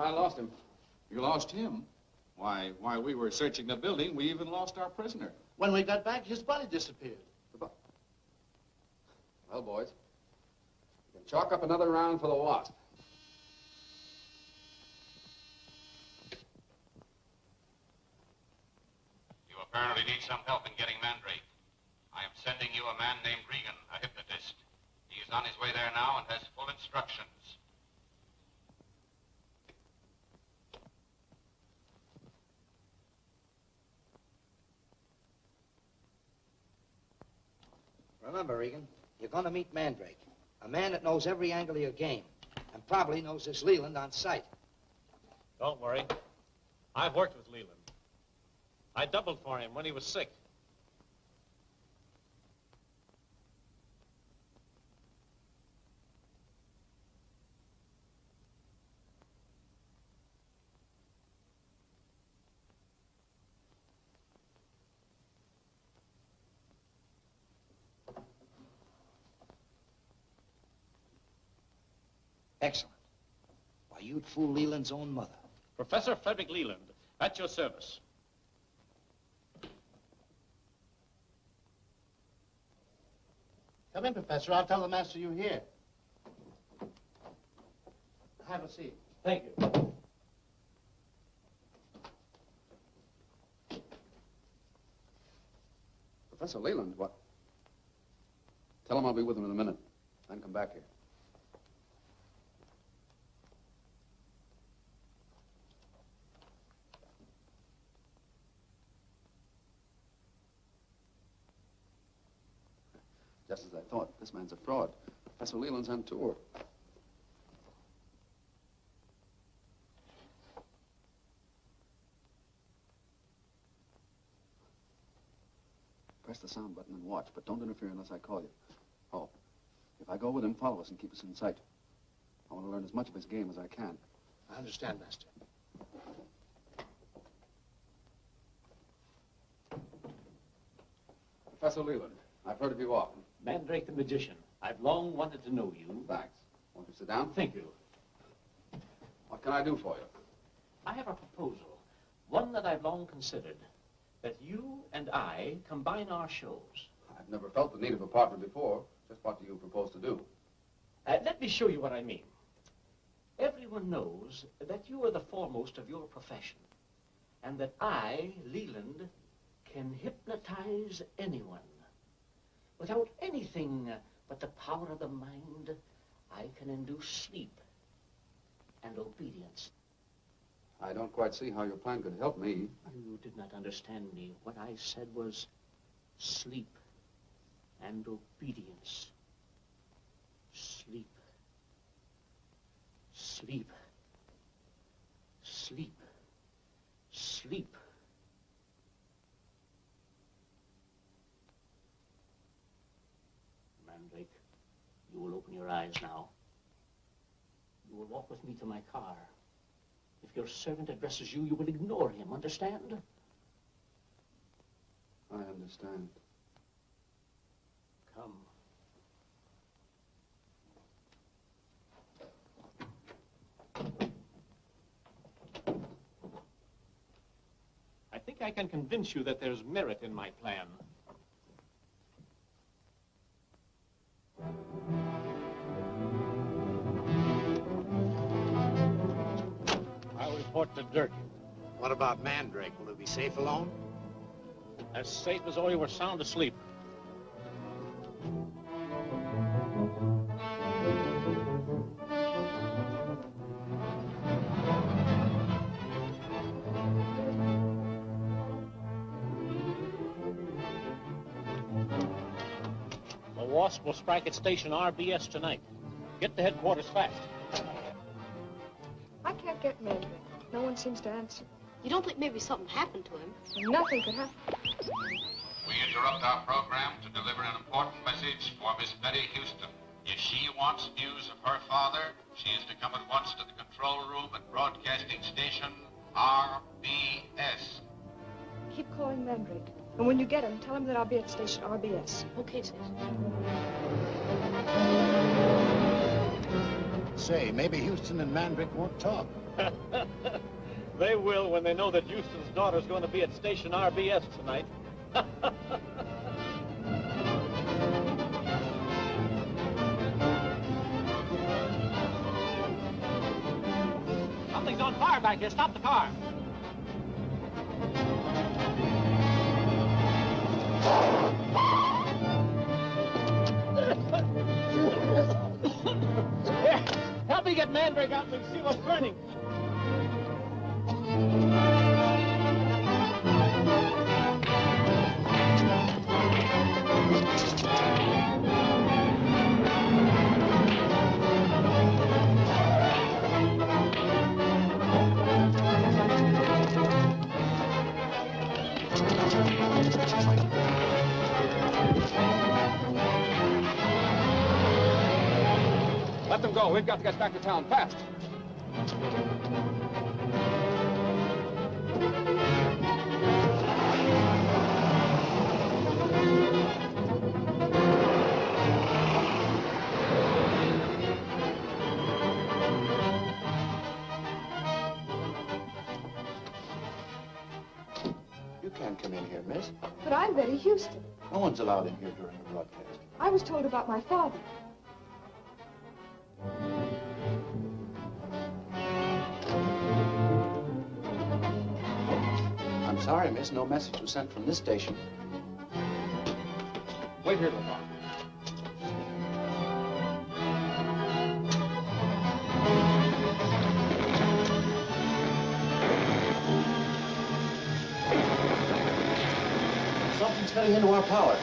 I lost him. You lost him? Why, while we were searching the building, we even lost our prisoner. When we got back, his body disappeared. Well, boys, you can chalk up another round for the Wasp. You apparently need some help in getting Mandrake. I am sending you a man named Regan, a hypnotist. He is on his way there now and has full instructions. Remember, Regan, you're going to meet Mandrake, a man that knows every angle of your game, and probably knows this Leland on sight. Don't worry. I've worked with Leland. I doubled for him when he was sick. Excellent. Why, you'd fool Leland's own mother. Professor Frederick Leland, at your service. Come in, Professor. I'll tell the master you're here. Have a seat. Thank you. Professor Leland, what? Tell him I'll be with him in a minute. Then come back here. Just as I thought. This man's a fraud. Professor Leland's on tour. Press the sound button and watch, but don't interfere unless I call you. Oh, if I go with him, follow us and keep us in sight. I want to learn as much of his game as I can. I understand, Master. Professor Leland, I've heard of you often. Mandrake the Magician. I've long wanted to know you. Thanks. Won't you sit down? Thank you. What can I do for you? I have a proposal, one that I've long considered, that you and I combine our shows. I've never felt the need of a partner before. Just what do you propose to do? Let me show you what I mean. Everyone knows that you are the foremost of your profession, and that I, Leland, can hypnotize anyone. Without anything but the power of the mind, I can induce sleep and obedience. I don't quite see how your plan could help me. You did not understand me. What I said was sleep and obedience. Sleep. Sleep. Sleep. Sleep. Mandrake, you will open your eyes now. You will walk with me to my car. If your servant addresses you, you will ignore him, understand? I understand. Come. I think I can convince you that there's merit in my plan. I'll report to Dirk. What about Mandrake? Will he be safe alone? As safe as though he were sound asleep. The Wasp will strike at station RBS tonight. Get to headquarters fast. I can't get Mandrake. No one seems to answer. You don't think maybe something happened to him? Nothing could happen. We interrupt our program to deliver an important message for Miss Betty Houston. If she wants news of her father, she is to come at once to the control room at broadcasting station RBS. Keep calling Mandrake. And when you get him, tell him that I'll be at station RBS. Okay, sis. Say, maybe Houston and Mandrake won't talk. They will when they know that Houston's daughter's going to be at station RBS tonight. Something's on fire back here. Stop the car. Here, help me get Mandrake out and see what's burning. Let them go. We've got to get back to town fast. You can't come in here, miss. But I'm Betty Houston. No one's allowed in here during the broadcast. I was told about my father. I'm sorry, miss. No message was sent from this station. Wait here, Lothar. Something's cutting into our power.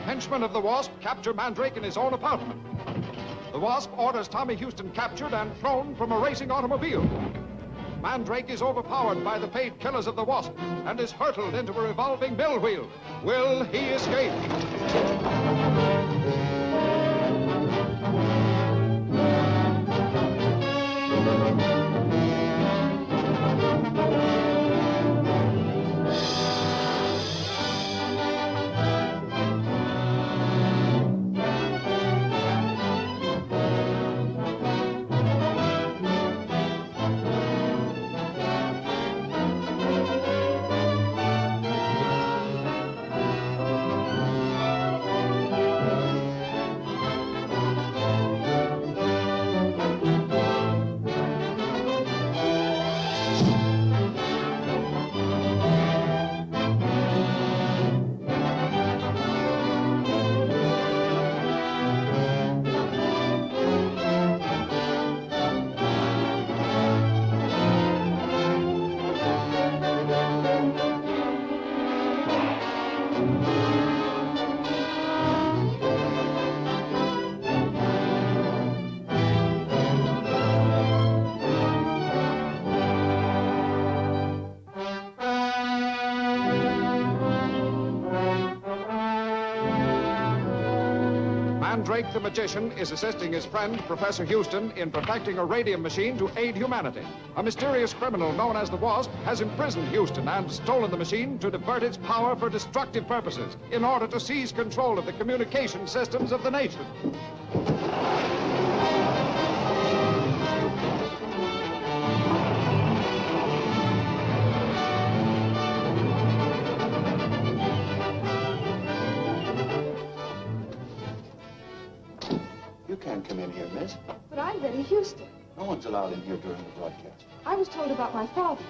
Henchmen of the Wasp capture Mandrake in his own apartment. The Wasp orders Tommy Houston captured and thrown from a racing automobile. Mandrake is overpowered by the paid killers of the Wasp and is hurtled into a revolving mill wheel. Will he escape? Mandrake the Magician is assisting his friend, Professor Houston, in perfecting a radium machine to aid humanity. A mysterious criminal known as the Wasp has imprisoned Houston and stolen the machine to divert its power for destructive purposes in order to seize control of the communication systems of the nation. You can't come in here, miss. But I'm Betty Houston. No one's allowed in here during the broadcast. I was told about my father.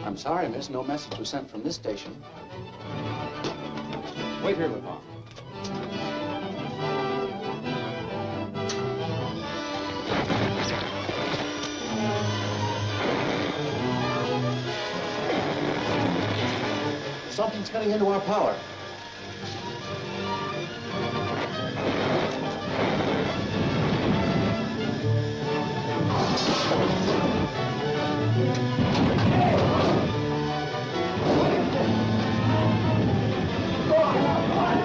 I'm sorry, miss. No message was sent from this station. Wait here, Lothar. Something's cutting into our power.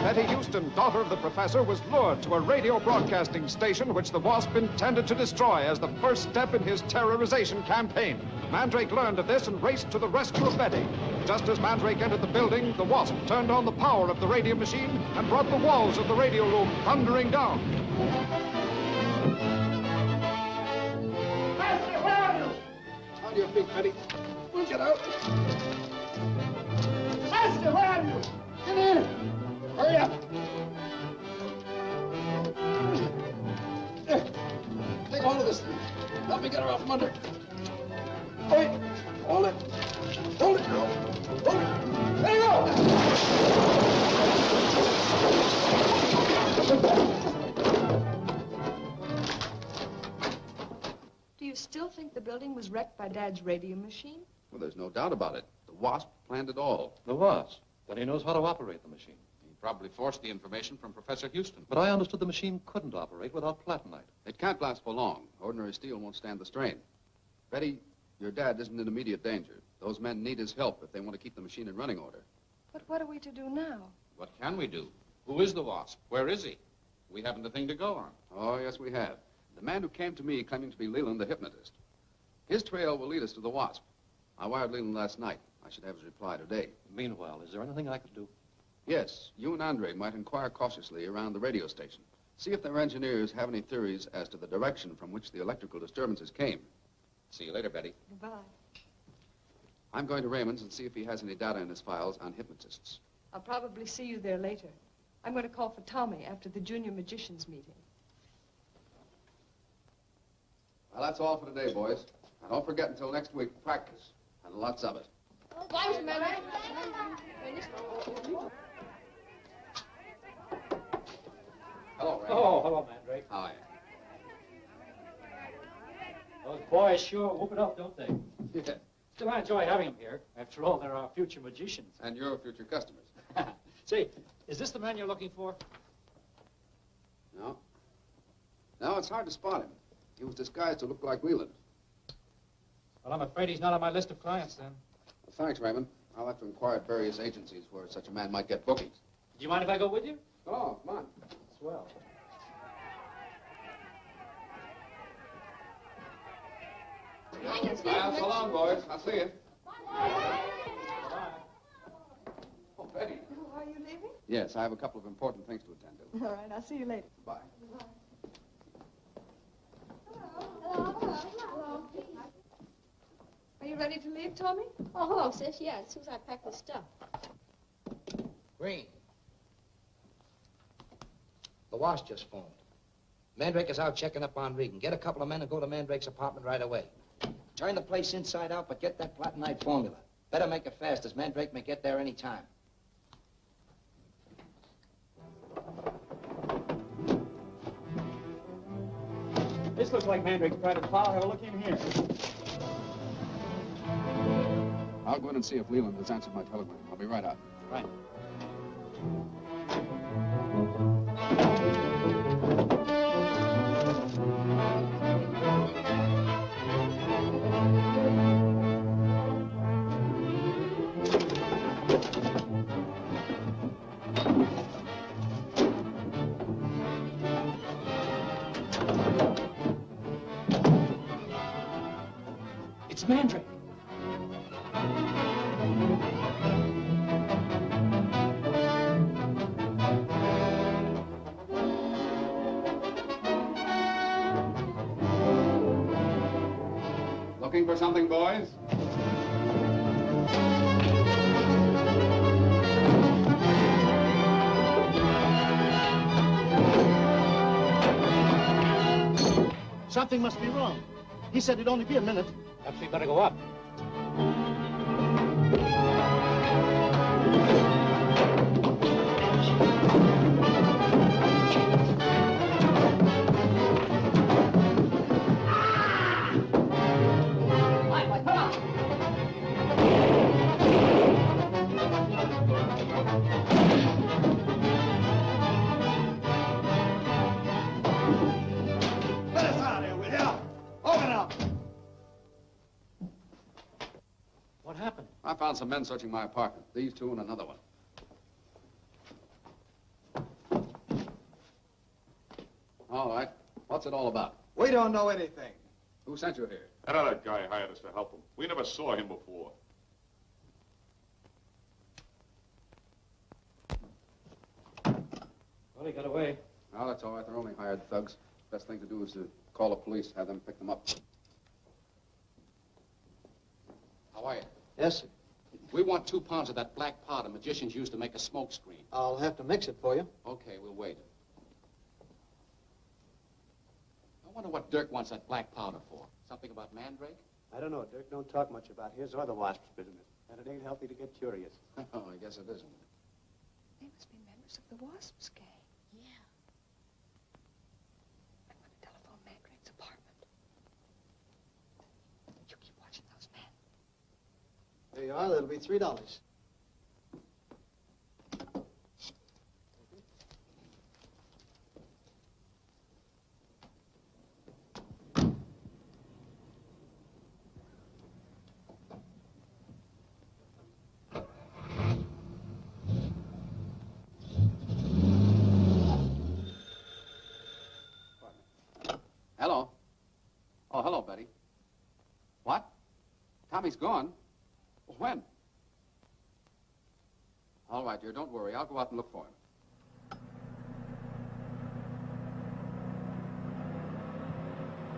Betty Houston, daughter of the professor, was lured to a radio broadcasting station which the Wasp intended to destroy as the first step in his terrorization campaign. Mandrake learned of this and raced to the rescue of Betty. Just as Mandrake entered the building, the Wasp turned on the power of the radium machine and brought the walls of the radio room thundering down. Master, where are you? On your feet, Betty. We'll get out. Master, where are you? Get in. Hurry up. this thing. Help me get her out from under. Wait. Hold it. Hold it. Hold it. There you Do you still think the building was wrecked by Dad's radium machine? Well, there's no doubt about it. The Wasp planned it all. The Wasp? Then he knows how to operate the machine. He probably forced the information from Professor Houston. But I understood the machine couldn't operate without platinite. It can't last for long. Ordinary steel won't stand the strain. Betty, your dad isn't in immediate danger. Those men need his help if they want to keep the machine in running order. But what are we to do now? What can we do? Who is the Wasp? Where is he? We haven't a thing to go on. Oh, yes, we have. The man who came to me claiming to be Leland, the hypnotist. His trail will lead us to the Wasp. I wired Leland last night. I should have his reply today. Meanwhile, is there anything I could do? Yes, you and Andre might inquire cautiously around the radio station. See if their engineers have any theories as to the direction from which the electrical disturbances came. See you later, Betty. Goodbye. I'm going to Raymond's and see if he has any data in his files on hypnotists. I'll probably see you there later. I'm going to call for Tommy after the junior magicians meeting. Well, that's all for today, boys. Now, don't forget until next week, practice, and lots of it. Bye, Mr. Mandrake. Hello, Ray. Oh, hello, Mandrake. How are you? Those boys sure whoop it up, don't they? Yeah. Still, I enjoy having them here. After all, they're our future magicians. And your future customers. Say, is this the man you're looking for? No. No, it's hard to spot him. He was disguised to look like Leland. Well, I'm afraid he's not on my list of clients, then. Well, thanks, Raymond. I'll have to inquire at various agencies where such a man might get bookings. Do you mind if I go with you? Oh, come on. Swell. Well, so long, boys. I'll see you. Oh, Betty. Are you leaving? Yes, I have a couple of important things to attend to. All right, I'll see you later. Bye. Hello. Are you ready to leave, Tommy? Oh, hello, sis. Yeah, as soon as I pack this stuff. Green. The Wasp just phoned. Mandrake is out checking up on Regan. Get a couple of men and go to Mandrake's apartment right away. Turn the place inside out, but get that platinite formula. Better make it fast, as Mandrake may get there any time. This looks like Mandrake's private file. Have a look in here. I'll go in and see if Leland has answered my telegram. I'll be right out. Right. It's Mandrake. Looking for something, boys? Something must be wrong. He said it'd only be a minute. Perhaps we better go up. Let us out of here, will you? Open up! What happened? I found some men searching my apartment. These two and another one. All right. What's it all about? We don't know anything. Who sent you here? That other guy hired us to help him. We never saw him before. Well, he got away. Oh, that's all right. They're only hired thugs. Best thing to do is to call the police, have them pick them up. How are you? Yes, sir. We want 2 pounds of that black powder magicians use to make a smoke screen. I'll have to mix it for you. Okay, we'll wait. Now, wonder what Dirk wants that black powder for. Something about Mandrake? I don't know. Dirk don't talk much about his or the Wasp's business. And it ain't healthy to get curious. Oh, I guess it isn't. They must be members of the Wasp's gang. Yeah. I'm going to telephone Mandrake's apartment. You keep watching those men. There you are. That'll be $3. Hello. Oh, hello, Betty. What? Tommy's gone? Well, when? All right, dear, don't worry. I'll go out and look for him.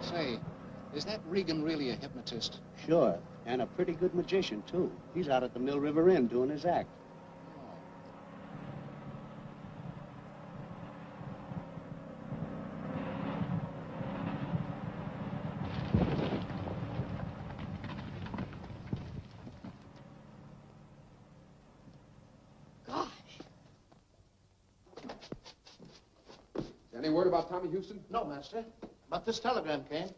Say, is that Regan really a hypnotist? Sure. And a pretty good magician, too. He's out at the Mill River Inn doing his act. Any word about Tommy Houston? No, Master. But this telegram came.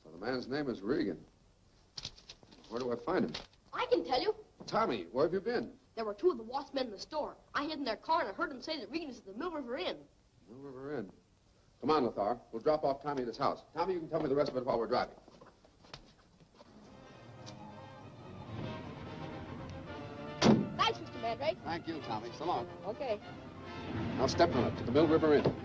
So the man's name is Regan. Where do I find him? I can tell you. Tommy, where have you been? There were two of the Wasp men in the store. I hid in their car and I heard them say that Regan is at the Mill River Inn. Mill River Inn. Come on, Lothar. We'll drop off Tommy at his house. Tommy, you can tell me the rest of it while we're driving. Thanks, Mr. Mandrake. Thank you, Tommy. So long. Okay. Now step on it to the Mill River Inn.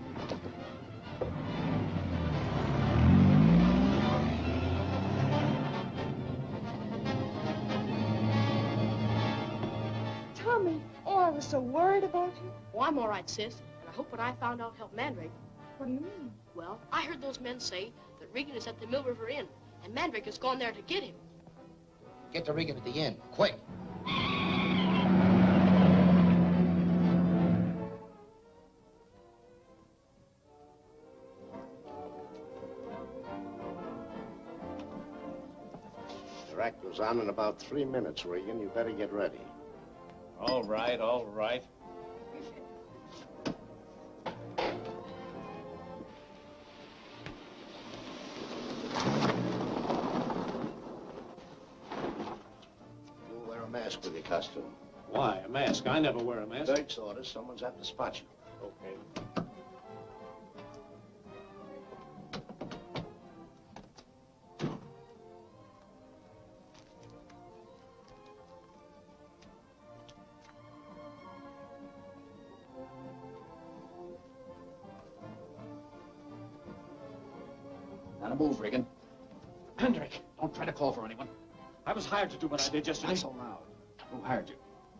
Tommy, oh, I was so worried about you. Oh, I'm all right, sis. And I hope what I found out helped Mandrake. What do you mean? Well, I heard those men say that Regan is at the Mill River Inn, and Mandrake has gone there to get him. Get to Regan at the inn, quick. Your act goes on in about 3 minutes, Regan. You better get ready. All right, all right. You'll wear a mask with your costume. Why, a mask? I never wear a mask. Dirk's orders. Someone's at to spot you. Okay. Now to move, Regan. Mandrake, don't try to call for anyone. I was hired to do what I did yesterday. Not so loud. Who hired you?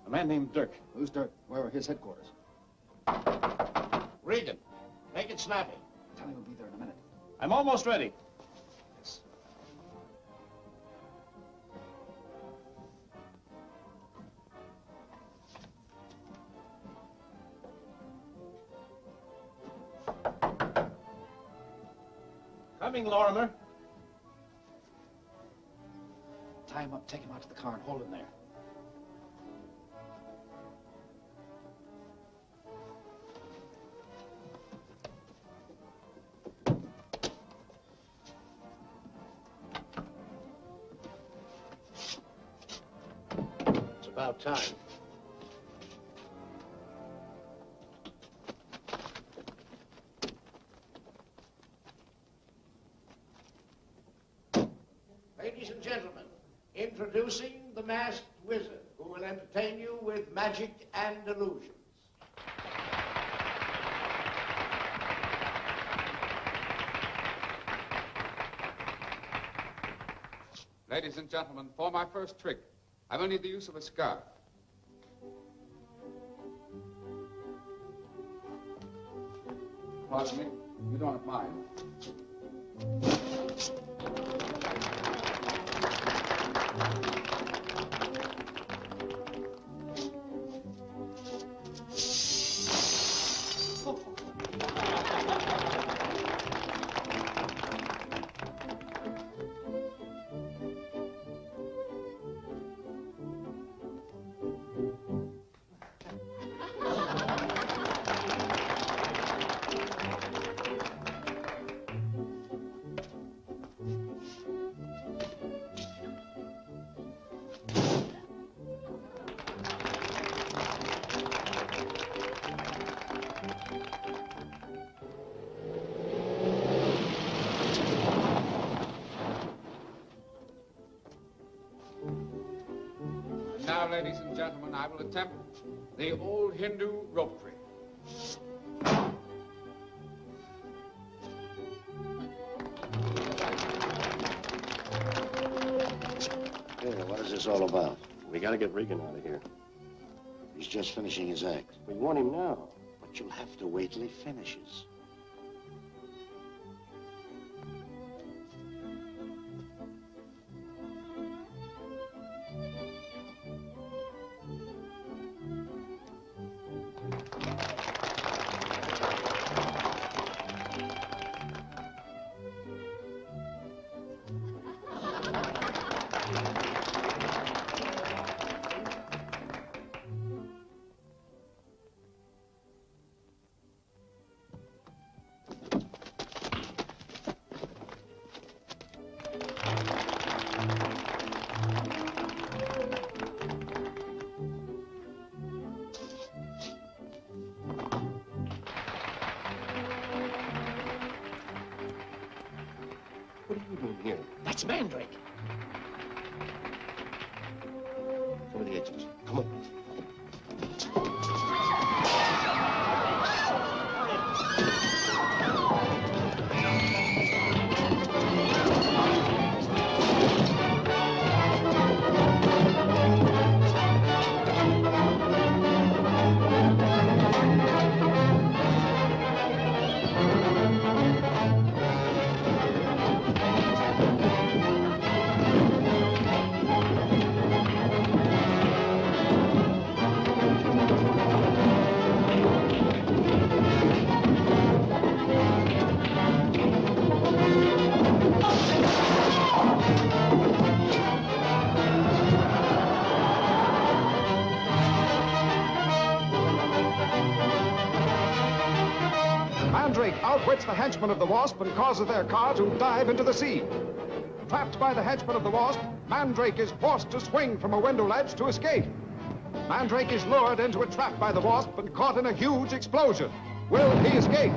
A man named Dirk. Who's Dirk? Where are his headquarters? Regan, make it snappy. Tell him we'll be there in a minute. I'm almost ready. Yes. Coming, Lorimer. Tie him up, take him out to the car, and hold him there. It's about time. Ladies and gentlemen, introducing the masked wizard who will entertain you with magic and illusions. Ladies and gentlemen, for my first trick, I will need the use of a scarf. Pardon me, you don't mind. Now, ladies and gentlemen, I will attempt the old Hindu rope trick. Here, what is this all about? We gotta get Regan out of here. He's just finishing his act. We want him now, but you'll have to wait till he finishes. What are you doing here? That's Mandrake. Come to the edges. Come on. Mandrake outwits the henchmen of the Wasp and causes their car to dive into the sea. Trapped by the henchmen of the Wasp, Mandrake is forced to swing from a window ledge to escape. Mandrake is lured into a trap by the Wasp and caught in a huge explosion. Will he escape?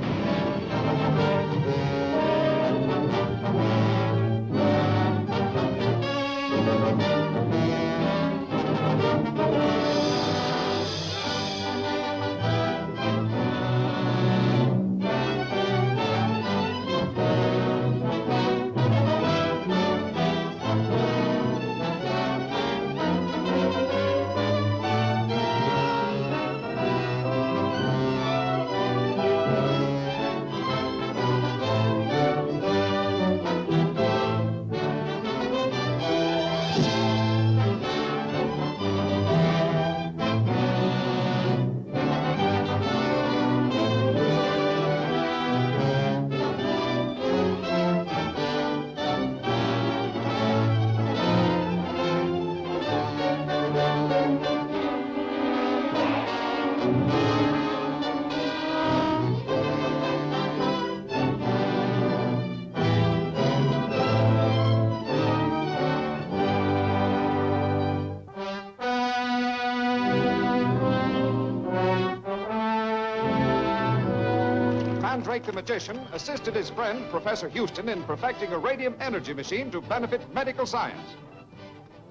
Mandrake the Magician assisted his friend, Professor Houston, in perfecting a radium energy machine to benefit medical science.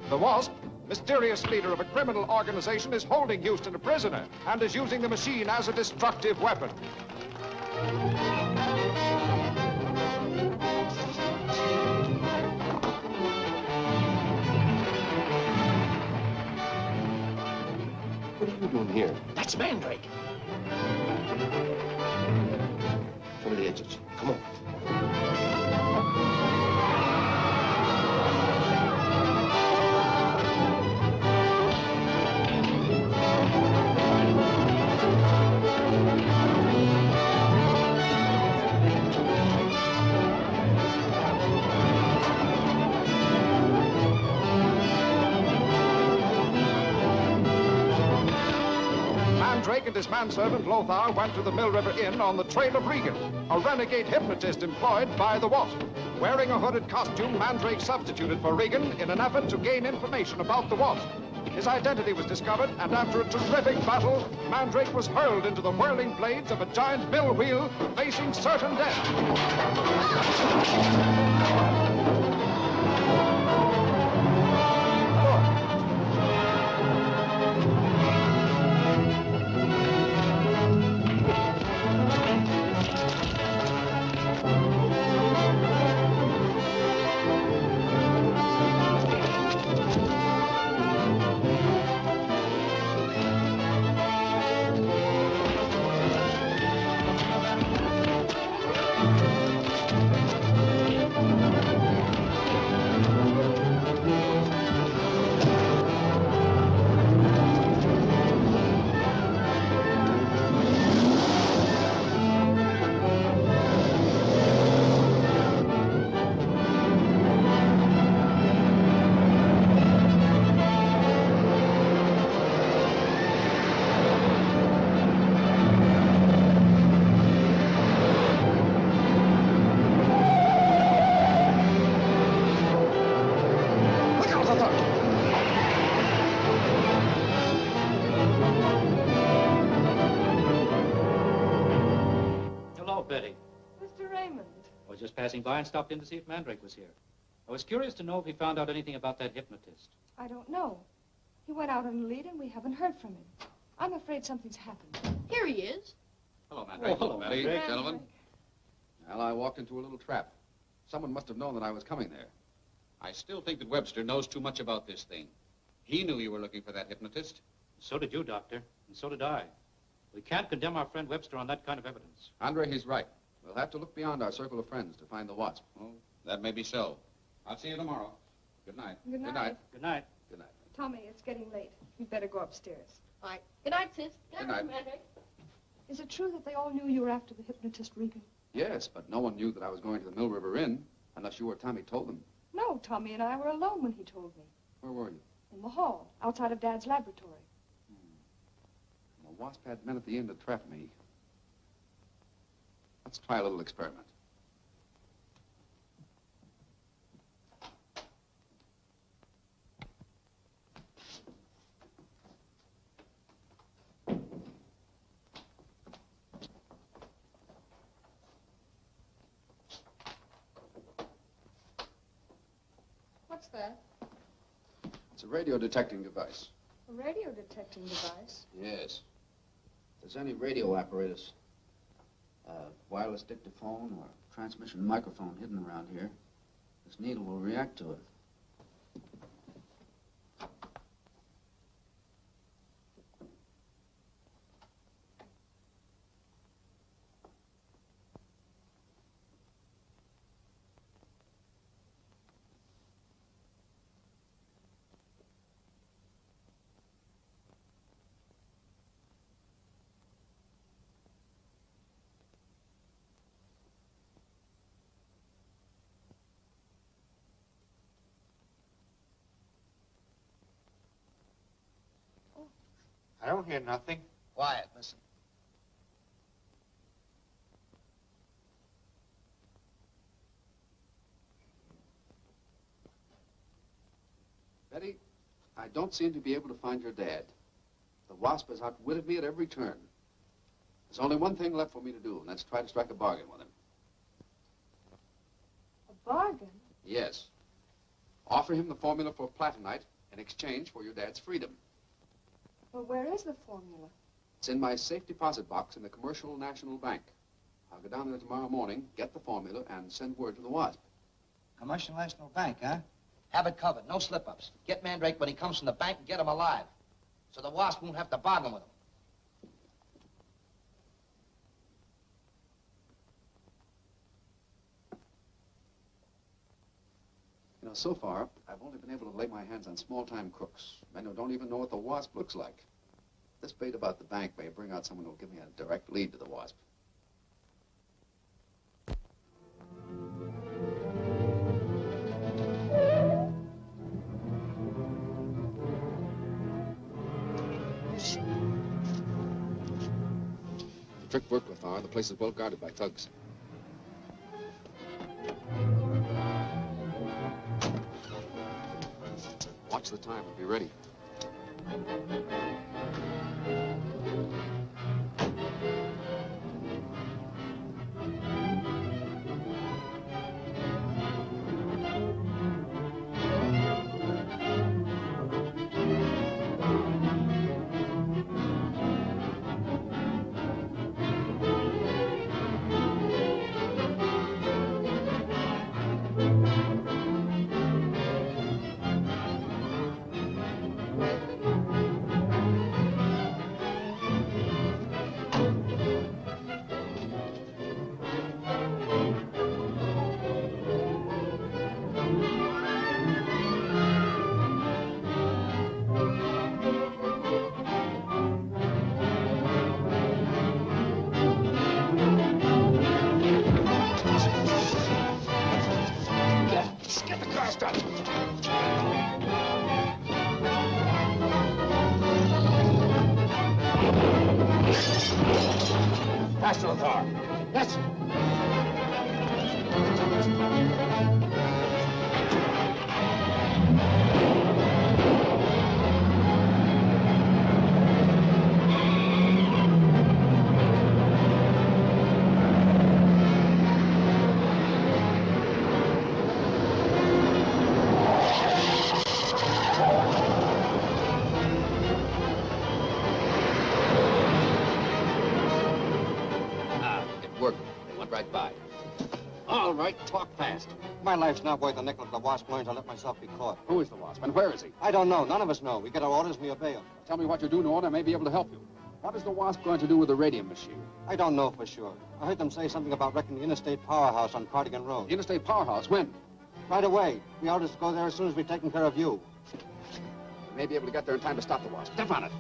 The Wasp, mysterious leader of a criminal organization, is holding Houston a prisoner and is using the machine as a destructive weapon. What are you doing here? That's Mandrake. Come to the edges. Come on. Mandrake and his manservant Lothar went to the Mill River Inn on the trail of Regan, a renegade hypnotist employed by the Wasp. Wearing a hooded costume, Mandrake substituted for Regan in an effort to gain information about the Wasp. His identity was discovered, and after a terrific battle, Mandrake was hurled into the whirling blades of a giant mill wheel, facing certain death. Just passing by and stopped in to see if Mandrake was here. I was curious to know if he found out anything about that hypnotist. I don't know. He went out on a lead and we haven't heard from him. I'm afraid something's happened. Here he is. Hello, Mandrake. Oh, hello, Betty, Mandrake. gentlemen. Well, I walked into a little trap. Someone must have known that I was coming there. I still think that Webster knows too much about this thing. He knew you were looking for that hypnotist. So did you, Doctor, and so did I. We can't condemn our friend Webster on that kind of evidence. Andre, he's right. We'll have to look beyond our circle of friends to find the Wasp. Oh, that may be so. I'll see you tomorrow. Good night. Good night. Good night. Good night. Good night. Tommy, it's getting late. You'd better go upstairs. All right. Good night, sis. Good night. Mandrake. Is it true that they all knew you were after the hypnotist Regan? Yes, but no one knew that I was going to the Mill River Inn, unless you or Tommy told them. No, Tommy and I were alone when he told me. Where were you? In the hall, outside of Dad's laboratory. The Wasp had men at the inn to trap me. Let's try a little experiment. What's that? It's a radio detecting device. A radio detecting device? Yes. If there's any radio apparatus, wireless dictaphone or transmission microphone hidden around here, this needle will react to it. I don't hear nothing. Quiet, listen. Betty, I don't seem to be able to find your dad. The Wasp has outwitted me at every turn. There's only one thing left for me to do, and that's try to strike a bargain with him. A bargain? Yes. Offer him the formula for platinite in exchange for your dad's freedom. Well, where is the formula? It's in my safe deposit box in the Commercial National Bank. I'll go down there tomorrow morning, get the formula, and send word to the Wasp. Commercial National Bank, huh? Have it covered, no slip-ups. Get Mandrake when he comes from the bank and get him alive. So the Wasp won't have to bargain with him. You know, so far, I've only been able to lay my hands on small-time crooks, men who don't even know what the Wasp looks like. This bait about the bank may bring out someone who'll give me a direct lead to the Wasp. Trick work, Lothar. The place is well guarded by thugs. Watch the time and be ready. Faster, Lothar. Yes. All right, talk fast. My life's not worth a nickel if the Wasp learns I let myself be caught. Who is the Wasp, and where is he? I don't know. None of us know. We get our orders and we obey them. Tell me what you do know, and I may be able to help you. What is the Wasp going to do with the radium machine? I don't know for sure. I heard them say something about wrecking the interstate powerhouse on Cardigan Road. The interstate powerhouse? When? Right away. We ought to go there as soon as we've taken care of you. We may be able to get there in time to stop the Wasp. Step on it.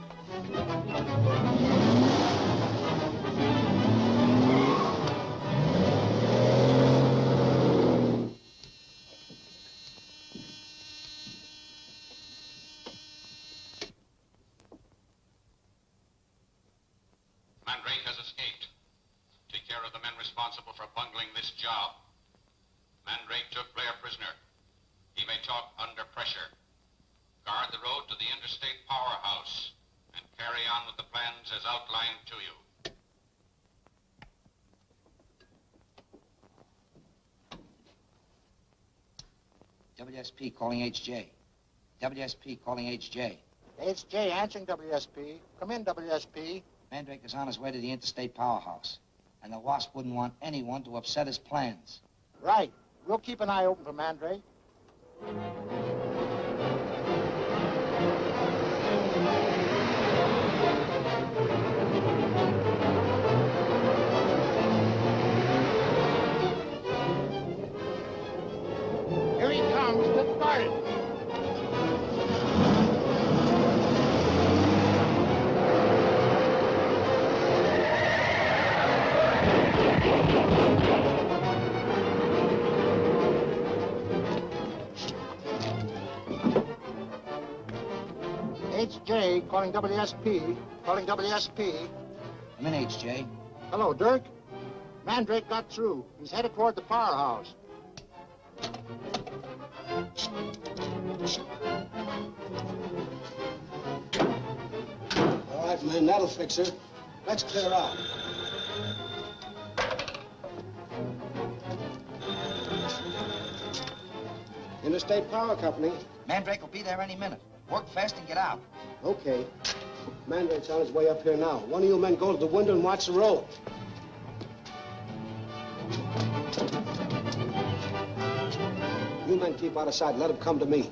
Mandrake has escaped. Take care of the men responsible for bungling this job. Mandrake took Blair prisoner. He may talk under pressure. Guard the road to the interstate powerhouse and carry on with the plans as outlined to you. WSP calling HJ. WSP calling HJ. HJ answering WSP. Come in, WSP. Mandrake is on his way to the interstate powerhouse, and the Wasp wouldn't want anyone to upset his plans. Right. We'll keep an eye open for Mandrake. Here he comes. Get started. HJ calling WSP. Calling WSP. I'm in, HJ. Hello, Dirk. Mandrake got through. He's headed toward the powerhouse. All right, men, that'll fix her. Let's clear out. Interstate Power Company. Mandrake will be there any minute. Work fast and get out. Okay. Mandrake's on his way up here now. One of you men go to the window and watch the road. You men keep out of sight. Let him come to me.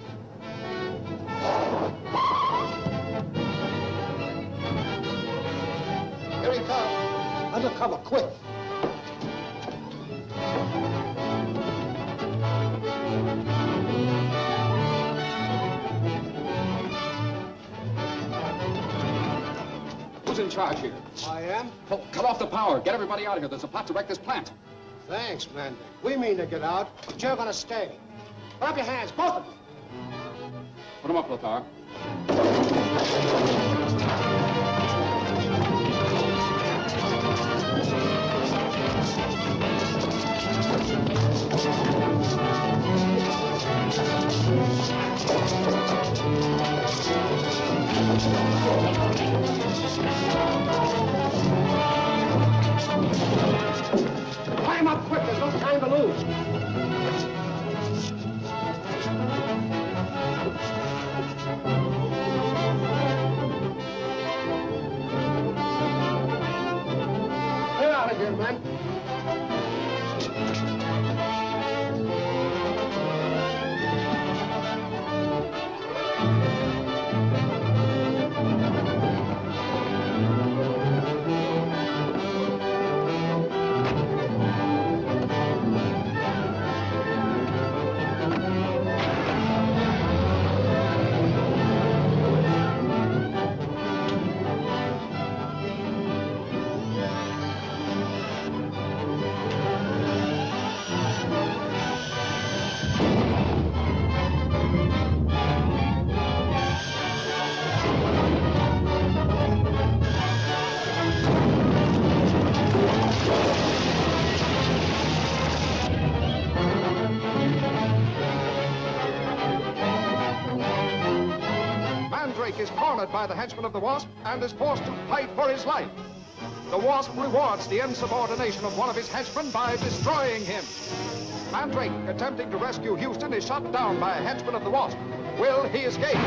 Here he comes. Undercover, quick. Who's in charge here? I am. Oh, cut off the power. Get everybody out of here. There's a plot to wreck this plant. Thanks, Mandrake. We mean to get out, but you're gonna stay. Put up your hands, both of you. Put them up, Lothar. Climb up quick, there's no time to lose. Clear out of here, man. Mandrake is cornered by the henchmen of the Wasp and is forced to fight for his life. The Wasp rewards the insubordination of one of his henchmen by destroying him. Mandrake, attempting to rescue Houston, is shot down by a henchman of the Wasp. Will he escape?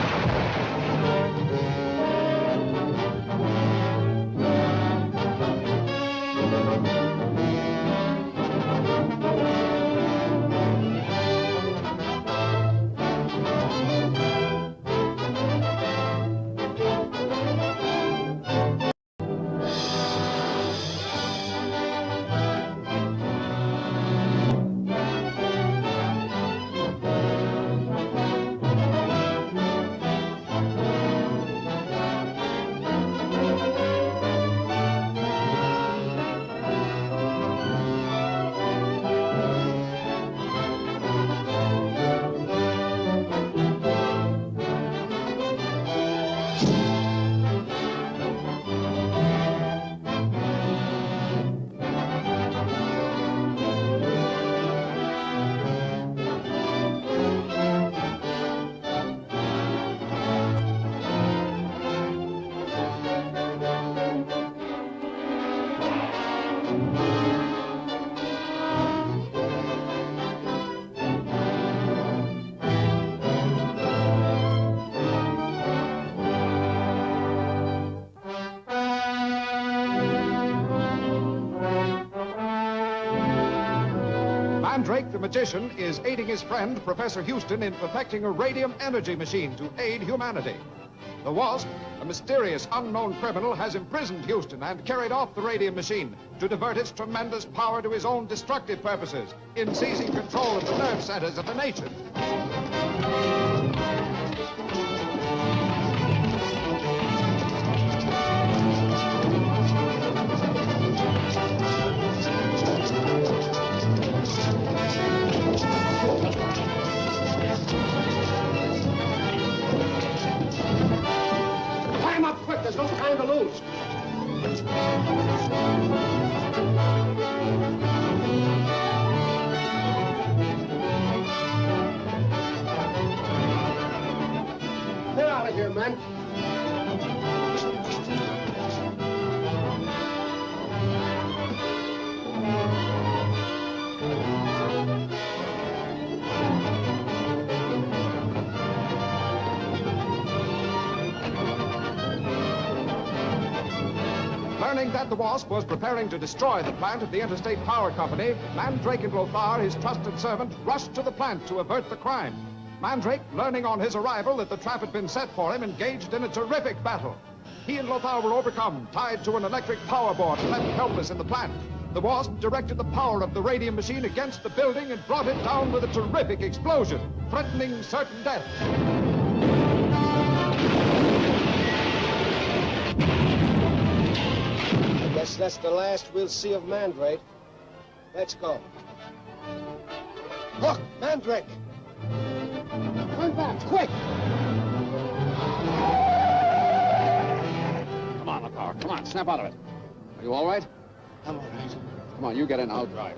Mandrake the Magician is aiding his friend, Professor Houston, in perfecting a radium energy machine to aid humanity. The Wasp, a mysterious unknown criminal, has imprisoned Houston and carried off the radium machine to divert its tremendous power to his own destructive purposes in seizing control of the nerve centers of the nation. Climb up quick, there's no time to lose. Get out of here, men. Learning that the Wasp was preparing to destroy the plant of the Interstate Power Company, Mandrake and Lothar, his trusted servant, rushed to the plant to avert the crime. Mandrake, learning on his arrival that the trap had been set for him, engaged in a terrific battle. He and Lothar were overcome, tied to an electric power board, and left helpless in the plant. The Wasp directed the power of the radium machine against the building and brought it down with a terrific explosion, threatening certain death. I guess that's the last we'll see of Mandrake. Let's go. Look, Mandrake! Turn back, quick! Come on, Lothar. Come on, snap out of it. Are you all right? I'm all right. Come on, you get in, I'll drive.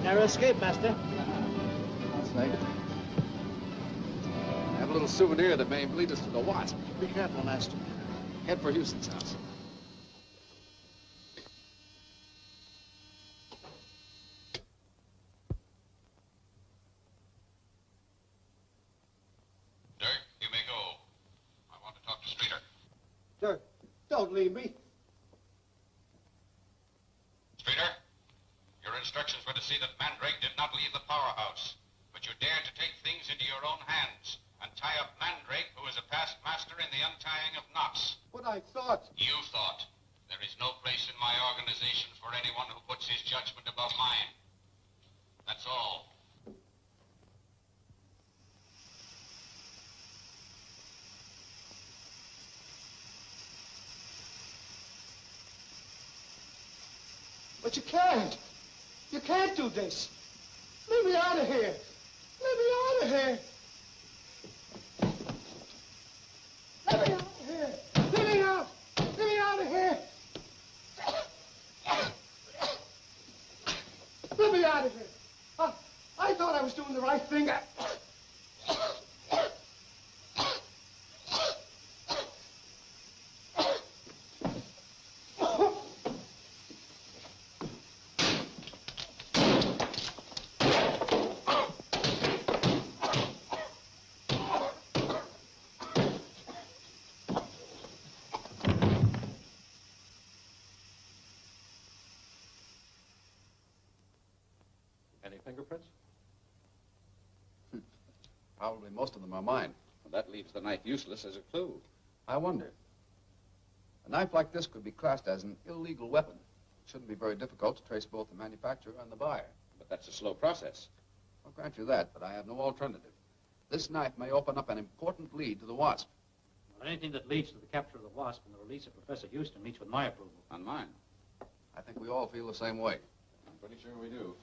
Narrow escape, Master. That's right. I have a little souvenir that may lead us to the Wasp. Be careful, Master. Head for Houston's house. Dirk, you may go. I want to talk to Streeter. Dirk, don't leave me. Streeter, your instructions were to see that Mandrake did not leave the powerhouse. But you dared to take things into your own hands and tie up Mandrake, who is a past master in the untying of knots. But I thought... You thought. There is no place in my organization for anyone who puts his judgment above mine. That's all. But you can't. You can't do this. Let me out of here. Let me out of here. Let me out of here. Let me out. Let me out of here. Let me out of here. I thought I was doing the right thing. Any fingerprints? Probably most of them are mine. Well, that leaves the knife useless as a clue. I wonder. A knife like this could be classed as an illegal weapon. It shouldn't be very difficult to trace both the manufacturer and the buyer. But that's a slow process. I'll grant you that, but I have no alternative. This knife may open up an important lead to the Wasp. Well, anything that leads to the capture of the Wasp and the release of Professor Houston meets with my approval. On mine. I think we all feel the same way. I'm pretty sure we do.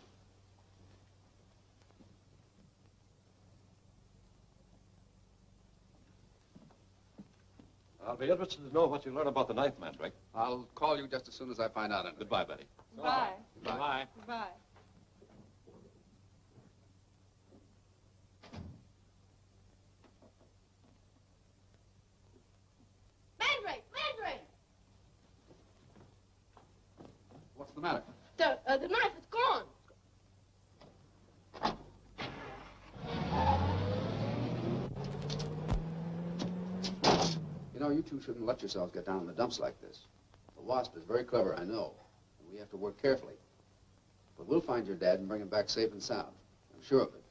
I'll be interested to know what you learn about the knife, Mandrake. I'll call you just as soon as I find out anything. Goodbye, Betty. Bye. Goodbye. Bye. Mandrake! Mandrake! What's the matter? The knife is gone. You know, you two shouldn't let yourselves get down in the dumps like this. The Wasp is very clever, I know. And we have to work carefully. But we'll find your dad and bring him back safe and sound. I'm sure of it.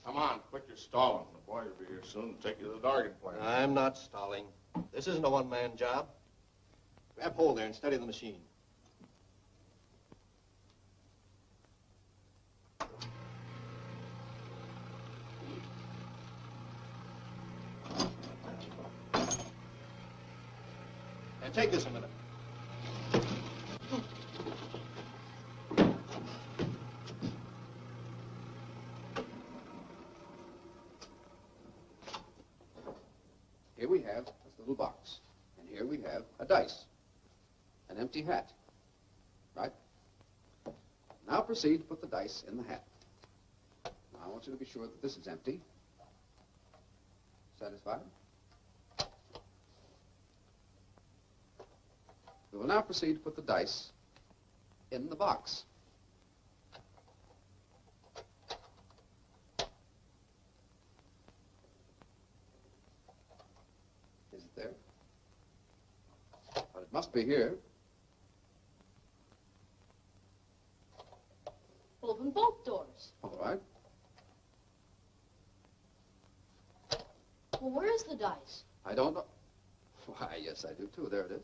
Come on, quit your stalling. The boy will be here soon to take you to the Dargan plant. I'm not stalling. This isn't a one-man job. Grab hold there and steady the machine. And take this a minute. Here we have this little box. And here we have a dice. An empty hat. Right? Now proceed to put the dice in the hat. Now I want you to be sure that this is empty. Satisfied? We will now proceed to put the dice in the box. Is it there? But it must be here. Open both doors. All right. Well, where is the dice? I don't know. Why, yes, I do, too. There it is.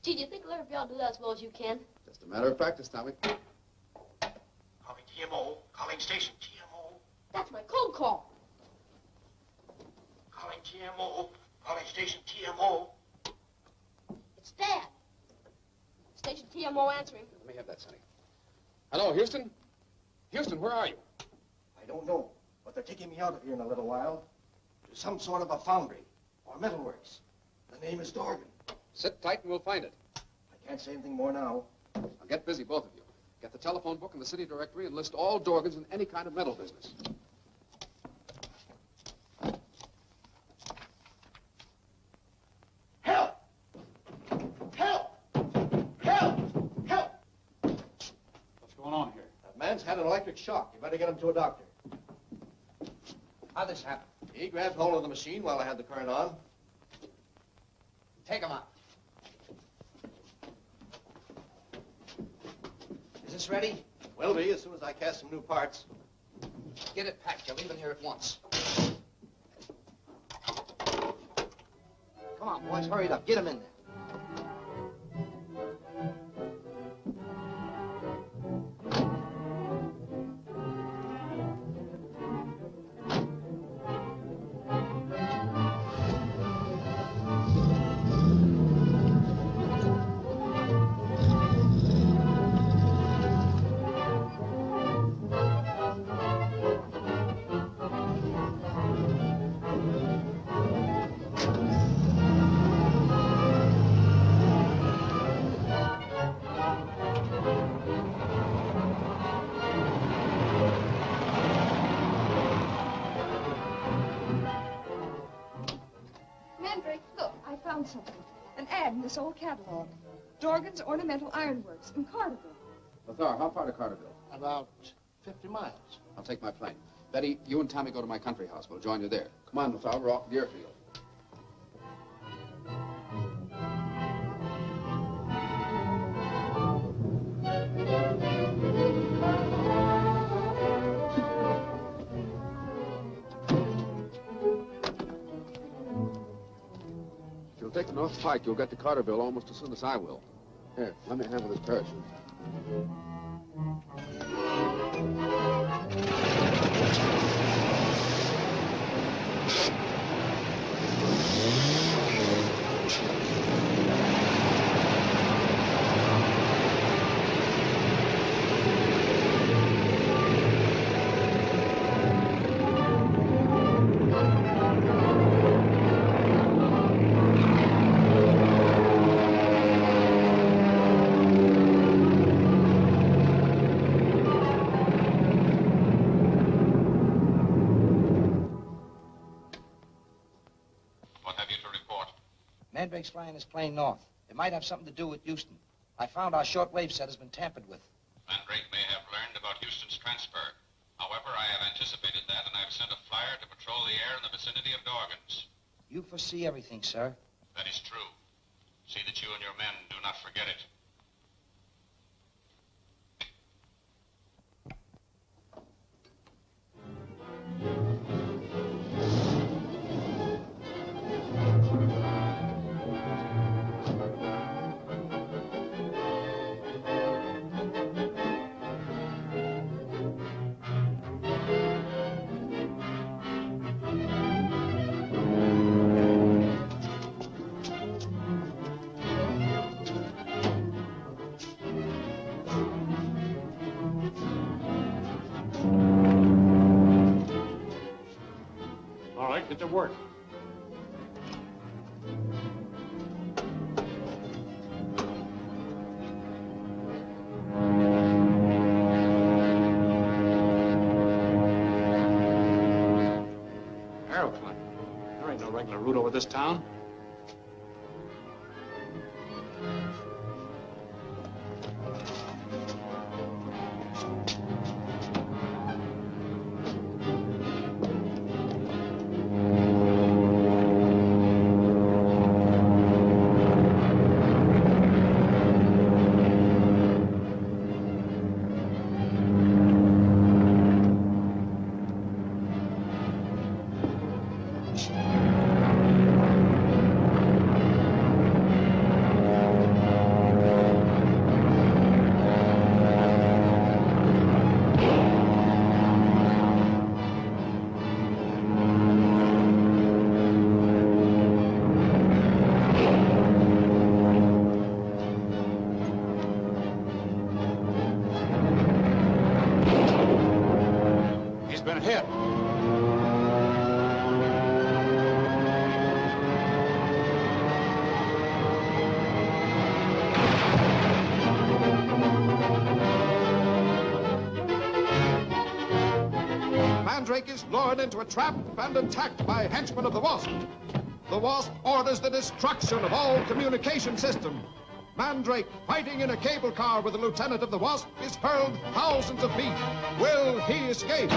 Gee, do you think you'll ever be able to do that as well as you can? Just a matter of practice, Tommy. Calling TMO. Calling station TMO. That's my cold call. Calling TMO. Calling station TMO. It's Dad. Station TMO answering. Let me have that, Sonny. Hello, Houston? Houston, where are you? I don't know, but they're taking me out of here in a little while to some sort of a foundry or metalworks. The name is Dorgan. Sit tight and we'll find it. I can't say anything more now. I'll get busy, both of you. Get the telephone book and the city directory and list all Dorgans in any kind of metal business. Help! Help! Help! Help! What's going on here? That man's had an electric shock. You better get him to a doctor. How'd this happen? He grabbed hold of the machine while I had the current on. Take him out. Is this ready? Will be as soon as I cast some new parts. Get it packed. You're leaving here at once. Come on, boys. Hurry it up. Get him in there. Mandrake, look, I found something. An ad in this old catalog. Dorgan's Ornamental Ironworks in Carterville. Lothar, how far to Carterville? About 50 miles. I'll take my plane. Betty, you and Tommy go to my country house. We'll join you there. Come on, Lothar, we're off to the airfield. If you'll take the North Pike, you'll get to Carterville almost as soon as I will. Here, let me handle this parachute. Mandrake's flying his plane north. It might have something to do with Houston. I found our shortwave set has been tampered with. Mandrake may have learned about Houston's transfer. However, I have anticipated that, and I've sent a flyer to patrol the air in the vicinity of Dorgan's. You foresee everything, sir. That is true. See that you and your men do not forget it. All right, get to work. Aeroplane. There ain't no regular route over this town. been hit. Mandrake is lured into a trap and attacked by henchmen of the Wasp. The Wasp orders the destruction of all communication systems. Mandrake, fighting in a cable car with the lieutenant of the Wasp, is hurled thousands of feet. Will he escape?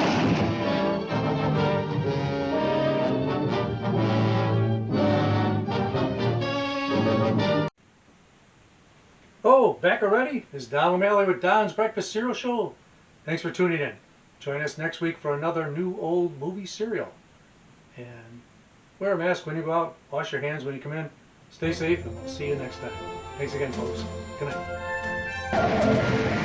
Oh, back already? This is Don O'Malley with Don's Breakfast Cereal Show. Thanks for tuning in. Join us next week for another new old movie serial. And wear a mask when you go out. Wash your hands when you come in. Stay safe, and we'll see you next time. Thanks again, folks. Good night.